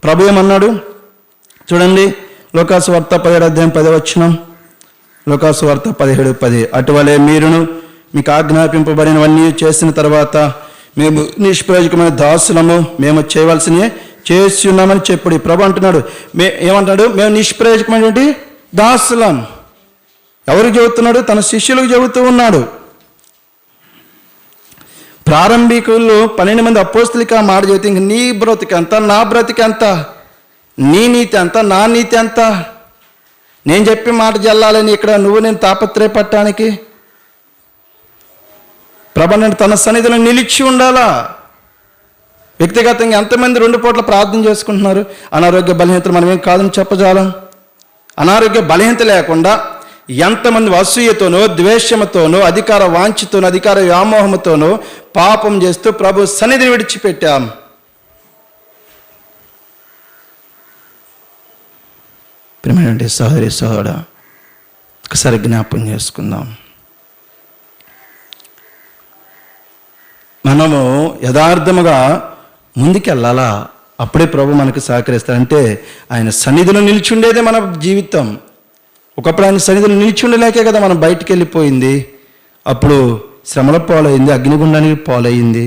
ప్రభు ఏమన్నాడు చూడండి, లోకాసు వార్త 17:10. లోకాసు వార్త 17:10. అటువలే మీరును మీకు ఆజ్ఞాపింపబడినవన్నీ చేసిన తర్వాత మేము నిష్ప్రయోజకమైన దాసులము, మేము చేయవలసినవి చేసి ఉన్నామని చెప్పుడు. ప్రభు అంటున్నాడు, ఏమంటాడు? మేము నిష్ప్రయోజకమైనటువంటి దాసులం. ఎవరికి చెబుతున్నాడు? తన శిష్యులకు చెబుతూ ఉన్నాడు. ప్రారంభికులు 12 మంది అపోస్తలికి ఆ మాట చెబితే ఇంక నీ బ్రతికి ఎంత, నా బ్రతికి ఎంత, నీ నీతి ఎంత, నా నీతి ఎంత, నేను చెప్పే మాట జల్లాలని ఇక్కడ నువ్వు నేను తాపత్రయపడటానికి. ప్రభు తన సన్నిధిలో నిలిచి ఉండాలా. వ్యక్తిగతంగా ఎంతమంది 2 పూట్ల ప్రార్థన చేసుకుంటున్నారు? అనారోగ్య బలహీనతలు మనమేం కాదని చెప్పజాలం. అనారోగ్య బలహీనత లేకుండా ఎంతమంది అసూయతోనో, ద్వేషముతోనో, అధికార వాంఛతోనో, అధికార వ్యామోహముతోనో పాపం చేస్తూ ప్రభు సన్నిధిని విడిచిపెట్టాం. ప్రియమైనటువంటి సహోదరి సహోదరుడా, ఒకసారి జ్ఞాపకం చేసుకుందాం. మనము యథార్థముగా ముందుకెళ్ళాలా. అప్పుడే ప్రభు మనకు సహకరిస్తాడంటే ఆయన సన్నిధిలో నిలిచి ఉండేదే మన జీవితం. ఒకప్పుడు ఆయన సన్నిధిలో నిలిచి ఉండలేకే కదా మనం బయటికి వెళ్ళిపోయింది. అప్పుడు శ్రమల పాలైంది, అగ్నిగుండానికి పాలయ్యింది.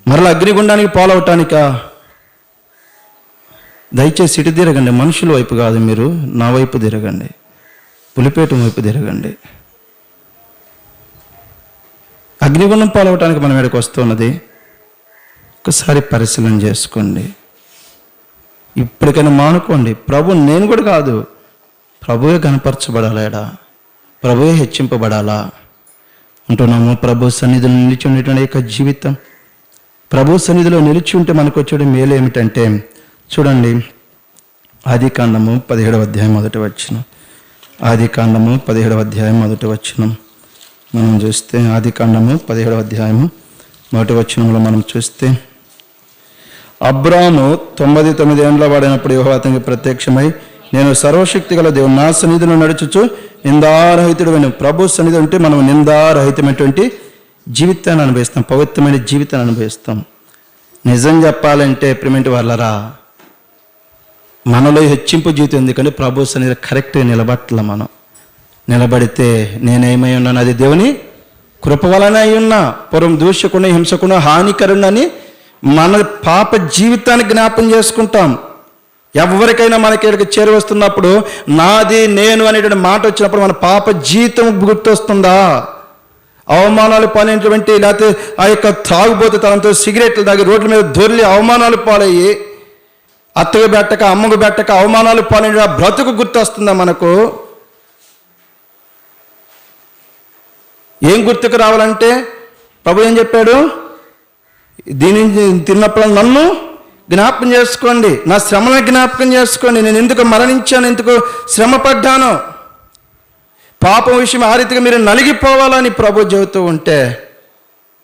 మరలా అగ్నిగుండానికి పాలవటానికా? దయచేసి ఇటు తిరగండి, మనుషుల వైపు కాదు, మీరు నా వైపు తిరగండి, పులిపేట వైపు తిరగండి. అగ్నిగుండం పాలవటానికి మనం ఎక్కడికి వస్తున్నది? ఒకసారి పరిశీలన చేసుకోండి. ఇప్పటికైనా మానుకోండి. ప్రభు నేను కూడా కాదు, ప్రభువే కనపరచబడాలేడా, ప్రభువే హెచ్చింపబడాలా అంటున్నాము. ప్రభు సన్నిధిలో నిలిచి ఉండేటువంటి యొక్క జీవితం, ప్రభు సన్నిధిలో నిలిచి ఉంటే మనకు వచ్చే మేలు ఏమిటంటే చూడండి, ఆదికాండము 17వ అధ్యాయం 1వ వచనం. ఆదికాండము 17వ అధ్యాయం 1వ వచనం మనం చూస్తే, ఆదికాండము 17వ అధ్యాయము 1వ వచనంలో మనం చూస్తే, అబ్రాము 99 ఏండ్ల వాడినప్పుడు యెహోవా అతనికి ప్రత్యక్షమై, నేను సర్వశక్తి గల దేవుడు, నా సన్నిధిలో నడుచుచు నిందారహితుడు. ప్రభు సన్నిధి ఉంటే మనం నిందారహితమైనటువంటి జీవితాన్ని అనుభవిస్తాం, పవిత్రమైన జీవితాన్ని అనుభవిస్తాం. నిజం చెప్పాలంటే ప్రిమెంట్ వాళ్ళరా, మనలో హెచ్చింపు జీవితం ఎందుకంటే ప్రభు సన్నిధిలో కరెక్ట్గా నిలబట్ల. మనం నిలబడితే నేనేమై ఉన్నాను, అది దేవుని కృప వలన అయి ఉన్నా. పూర్వం దూషకుండా హింసకుండా హానికరుణని మన పాప జీవితాన్ని జ్ఞాపం చేసుకుంటాం. ఎవరికైనా మనకి ఇక్కడికి చేరి వస్తున్నప్పుడు నాది నేను అనేటువంటి మాట వచ్చినప్పుడు మన పాప జీవితం గుర్తొస్తుందా? అవమానాలు పాలైనటువంటి, లేకపోతే ఆ యొక్క త్రాగుబోతు తనంతో సిగరెట్లు తాగి రోడ్ల మీద దొర్లి అవమానాలు పాలయ్యి, అత్తకు బెట్టక అమ్మకు బెట్టక అవమానాలు పాలైన బ్రతుకు గుర్తొస్తుందా మనకు? ఏం గుర్తుకు రావాలంటే ప్రభు ఏం చెప్పాడు? దీని తిన్నప్పుడు నన్ను జ్ఞాపకం చేసుకోండి, నా శ్రమను జ్ఞాపకం చేసుకోండి. నేను ఎందుకు మరణించాను, ఎందుకు శ్రమ పడ్డాను, పాపం విషయం ఆ రీతిగా మీరు నలిగిపోవాలని ప్రభు చెబుతూ ఉంటే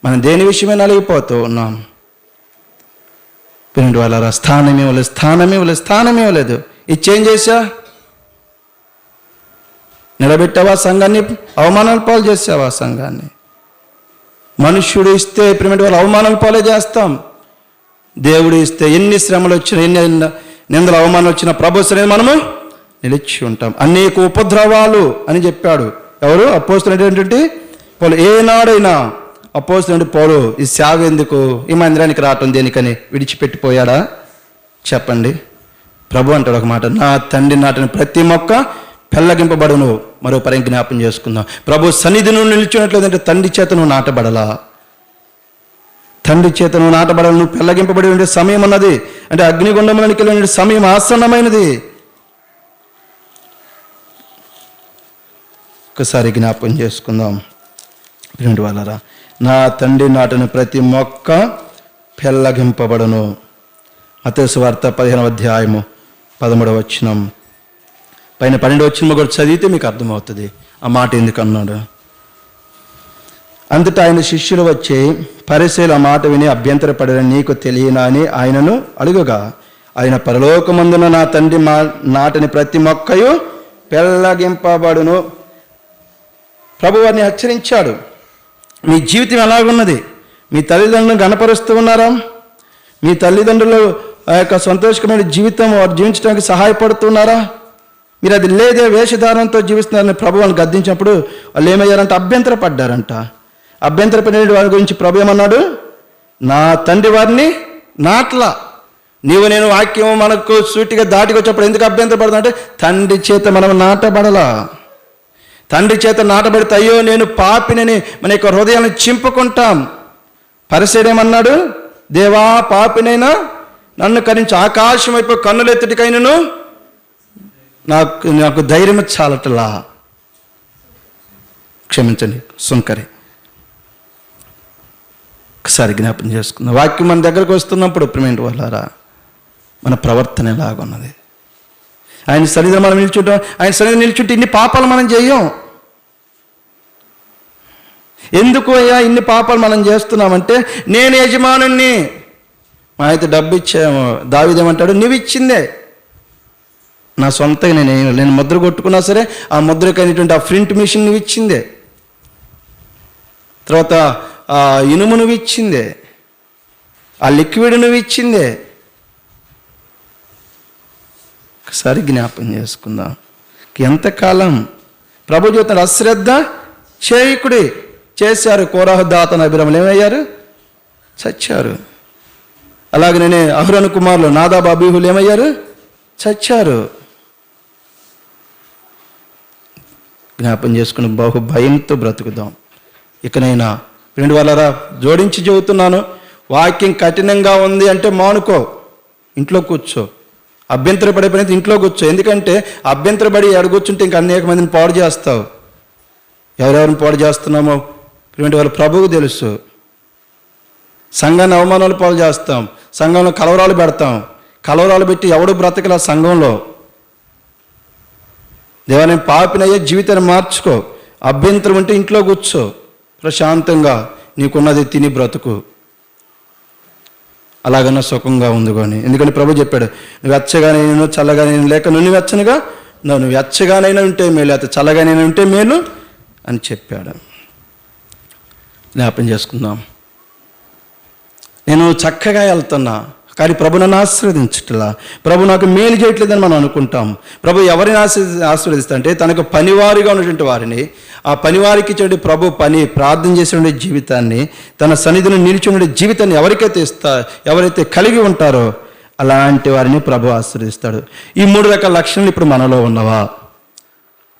మనం దేని విషయమే నలిగిపోతూ ఉన్నాం. పిల్లలు వాళ్ళ స్థానం ఇవ్వలేదు. ఇచ్చేం చేశా? నిలబెట్టావా సంఘాన్ని? అవమానాల పాలు చేసావా సంఘాన్ని? మనుష్యుడు ఇస్తే ప్రేమ వాళ్ళు అవమానాల పాలే చేస్తాం. దేవుడు ఇస్తే ఎన్ని శ్రమలు వచ్చినా, ఎన్ని నిందలు అవమానం వచ్చినా ప్రభు సరే మనము నిలిచి ఉంటాం. అనేక ఉపద్రవాలు అని చెప్పాడు. ఎవరు? అపోస్తలుడైనటువంటి పౌలు. ఏనాడైనా అపోస్తలుడు పౌలు ఈ సేవ ఎందుకు, ఈ మందిరానికి రావటం దేనికని విడిచిపెట్టిపోయాడా? చెప్పండి. ప్రభు అంటాడు ఒక మాట, నా తండ్రి నాటిన ప్రతి మొక్క పెళ్ళగింపబడును. మరో పరం జ్ఞాపం చేసుకుందాం. ప్రభు సన్నిధి నువ్వు నిలిచినట్లేదంటే తండ్రి చేత నువ్వు నాటబడలా. తండ్రి చేత నువ్వు నాటబడాలి. నువ్వు పెళ్ళగింపబడి ఉండే సమయం ఉన్నది. అంటే అగ్నిగుండంలోనికి వెళ్ళిన సమయం ఆసన్నమైనది. ఒకసారి జ్ఞాపం చేసుకుందాం. ప్రియుని వాళ్ళరా, నా తండ్రి నాటిన ప్రతి మొక్క పెళ్ళగింపబడును. మత్తయి సువార్త 15వ అధ్యాయము 13వ వచనం పైన 12వ వచనం కూడా చదివితే మీకు అర్థమవుతుంది ఆ మాట ఎందుకు అన్నాడు. అంతటా ఆయన శిష్యులు వచ్చి పరిసయ్యులు ఆ మాట విని అభ్యంతరపడని నీకు తెలియనా అని ఆయనను అడుగగా, ఆయన పరలోకమందున నా తండ్రి నాటిన ప్రతి మొక్కయు పెళ్ళగింపబడును. ప్రభు వారిని హెచ్చరించాడు. మీ జీవితం ఎలాగున్నది? మీ తల్లిదండ్రులను గణపరుస్తూ ఉన్నారా? మీ తల్లిదండ్రులు ఆ యొక్క సంతోషకరమైన జీవితం వారు జీవించడానికి సహాయపడుతున్నారా? మీరు అది లేదే వేషధారంతో జీవిస్తున్నారని ప్రభు వాళ్ళని గద్దించినప్పుడు వాళ్ళు ఏమయ్యారంటే అభ్యంతరపడ్డారంట. అభ్యంతరపడిన వారి గురించి ప్రభు ఏమన్నాడు? నా తండ్రి వారిని నాట్లా. నీవు నేను వాక్యం మనకు సూటిగా దాటికి వచ్చినప్పుడు ఎందుకు అభ్యంతరపడతా అంటే తండ్రి చేత మనం నాటబడలా. తండ్రి చేత నాటబడితే అయ్యో నేను పాపినని మన యొక్క హృదయాన్ని చింపుకుంటాం. పరిసయ్యుడేమన్నాడు? దేవా పాపినైనా నన్ను కరించి ఆకాశం వైపు కన్నులెత్తుటికైనను నాకు ధైర్యం చాలటలా. క్షమించండి సుంకరి. ఒకసారి జ్ఞాపం చేసుకుందాం. వాక్యం మన దగ్గరకు వస్తున్నప్పుడు ప్రిమెంట్ వాళ్ళారా మన ప్రవర్తన ఎలాగున్నది? ఆయన సన్నిధిలో మనం నిల్చుంటాం. ఆయన సన్నిధిలో నిల్చుంటే ఇన్ని పాపాలు మనం చేయం. ఎందుకు అయ్యా ఇన్ని పాపాలు మనం చేస్తున్నామంటే నేను యజమానుణ్ణి, మా అయితే డబ్బు ఇచ్చాము. దావీదేమంటాడు? నువ్వు ఇచ్చిందే. నా సొంతగా నేను ముద్ర కొట్టుకున్నా సరే ఆ ముద్రకైనటువంటి ఆ ప్రింట్ మిషన్ నువ్వు ఇచ్చిందే. తర్వాత ఆ ఇనుము నువ్వు ఇచ్చిందే. ఆ లిక్విడ్ నువ్వు ఇచ్చిందే. ఒకసారి జ్ఞాపం చేసుకుందాం. ఎంతకాలం ప్రభు చూస్తాడు అశ్రద్ధ చేయకుడి చేశారు. కోరాహు దాతన అభిరమలు ఏమయ్యారు? చచ్చారు. అలాగనే అహరోను కుమారులు నాదాబు అబీహులు ఏమయ్యారు? చచ్చారు. జ్ఞాపం చేసుకుని బహు భయంతో బ్రతుకుదాం. ఇకనైనా రెండు వాళ్ళరా జోడించి చెబుతున్నాను. వాక్యం కఠినంగా ఉంది అంటే మానుకో, ఇంట్లో కూర్చో. అభ్యంతరపడే ఇంట్లో కూర్చో. ఎందుకంటే అభ్యంతరపడి కూర్చుంటే ఇంకా అనేక మందిని పాడు చేస్తావు. ఎవరెవరిని పాడు చేస్తున్నామో ఇటువంటి వాళ్ళు ప్రభువుకు తెలుసు. సంఘాన్ని అవమానాలు పాలు చేస్తాం. సంఘంలో కలవరాలు పెడతాం. కలవరాలు పెట్టి ఎవడు బ్రతకలా సంఘంలో. దేవాన్ని పాపినయ్యే జీవితాన్ని మార్చుకో. అభ్యంతరం ఉంటే ఇంట్లో కూర్చో. ప్రశాంతంగా నీకున్నది తిని బ్రతుకు. అలాగన్నా సుఖంగా ఉంది కానీ. ఎందుకంటే ప్రభు చెప్పాడు, నువ్వు వెచ్చగానైనా చల్లగానైనా లేక నువ్వు వెచ్చనుగా నువ్వు వెచ్చగానైనా ఉంటే మేలు, లేకపోతే చల్లగానైనా ఉంటే మేలు అని చెప్పాడు. జ్ఞాపం చేసుకుందాం. నేను చక్కగా వెళ్తున్నా కానీ ప్రభు నన్ను ఆశీర్వదించట్లా, ప్రభు నాకు మేలు చేయట్లేదని మనం అనుకుంటాం. ప్రభు ఎవరిని ఆశీర్వదిస్తా అంటే తనకు పనివారిగా ఉన్నటువంటి వారిని, ఆ పనివారికి ఇచ్చే ప్రభు ప్రార్థన చేసే జీవితాన్ని, తన సన్నిధిని నిలిచి జీవితాన్ని ఎవరైతే కలిగి ఉంటారో అలాంటి వారిని ప్రభు ఆశీర్వదిస్తాడు. ఈ 3 రకాల లక్షణాలు ఇప్పుడు మనలో ఉన్నవా?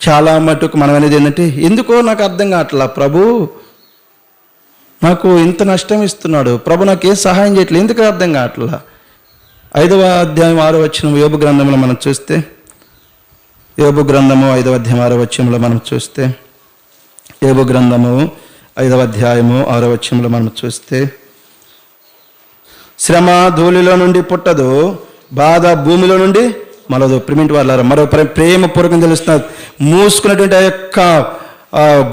చాలా మటుకు మనం అనేది ఏంటంటే ఎందుకో నాకు అర్థం కావట్లా, ప్రభు నాకు ఇంత నష్టం ఇస్తున్నాడు, ప్రభు నాకు ఏం సహాయం చేయట్లేదు, ఎందుకు అర్థం కావట్లా? 5వ అధ్యాయం 6వ వచనం యోబు గ్రంథంలో మనం చూస్తే, యోబు గ్రంథము 5వ అధ్యాయం 6వ వచనంలో మనం చూస్తే, యోబు గ్రంథము 5వ అధ్యాయము 6వ వచనంలో మనం చూస్తే శ్రమ ధూళిలో నుండి పుట్టదు, బాధ భూమిలో నుండి మలదు. ప్రిమింటి వాళ్ళారా, మరో ప్రేమపూర్వకం తెలుస్తున్నారు. మూసుకున్నటువంటి ఆ యొక్క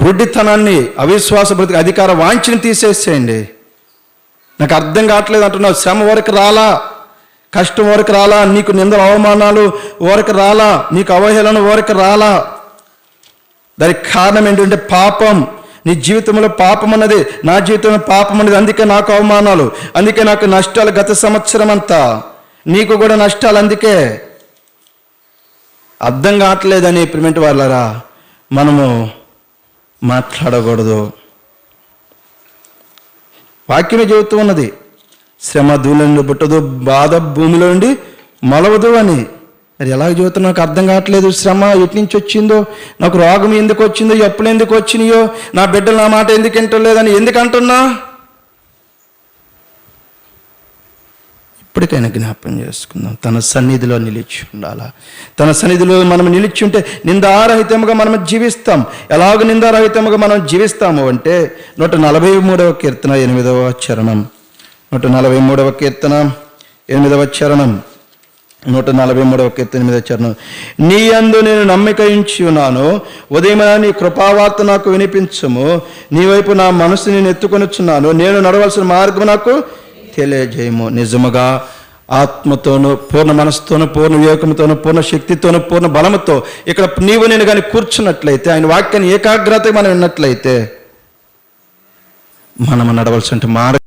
గుడ్డితనాన్ని, అవిశ్వాస బ్రతికి అధికార వాంఛని తీసేసేయండి. నాకు అర్థం కావట్లేదు అంటున్నావు. శ్రమ వరకు రాలా, కష్టం వరకు రాలా, నీకు నిందలు అవమానాలు వరకు రాలా, నీకు అవహేళన వరకు రాలా. దానికి కారణం ఏంటంటే పాపం. నీ జీవితంలో పాపం అన్నది, నా జీవితంలో పాపం అనేది. అందుకే నాకు అవమానాలు, అందుకే నాకు నష్టాలు. గత సంవత్సరం అంతా నీకు కూడా నష్టాలు. అందుకే అర్థం కావట్లేదని ప్రిమెంట్ వాళ్ళరా మనము మాట్లాడకూడదు. వాక్యమే చెబుతూ ఉన్నది, శ్రమ ధూళి నుండి పుట్టదు, బాధ భూమిలో నుండి మొలవదు అని. మరి ఎలాగ చెబుతున్నా నాకు అర్థం కావట్లేదు. శ్రమ ఎటు నుంచి వచ్చిందో, నాకు రోగం ఎందుకు వచ్చిందో, ఎప్పుడు ఎందుకు వచ్చినాయో, నా బిడ్డలు నా మాట ఎందుకు వింటలేదని ఎందుకు అంటున్నా? ఇప్పటికైనా జ్ఞాపం చేసుకుందాం. తన సన్నిధిలో నిలిచి ఉండాలా. తన సన్నిధిలో మనం నిలిచి ఉంటే నిందారహితముగా మనం జీవిస్తాం. ఎలాగ నిందారహితముగా మనం జీవిస్తాము అంటే 143వ కీర్తన 8వ చరణం. 143వ కీర్తన 8వ చరణం. 143వ కీర్తన 8వ చరణం. నీ యందు నేను నమ్మిక ఉంచి ఉన్నాను, ఉదయమున నీ కృపావార్త నాకు వినిపించుము. నీ వైపు నా మనసు నేను ఎత్తుకొనిచున్నాను, నేను నడవలసిన మార్గం నాకు తెలియజేయము. నిజముగా ఆత్మతోనూ, పూర్ణ మనసుతోనూ, పూర్ణ వివేకంతోనూ, పూర్ణ శక్తితోనూ, పూర్ణ బలముతో ఇక్కడ నీవు నేను కానీ కూర్చున్నట్లయితే, ఆయన వాక్యాన్ని ఏకాగ్రతగా మనం విన్నట్లయితే, మనం నడవలసిన మార్గం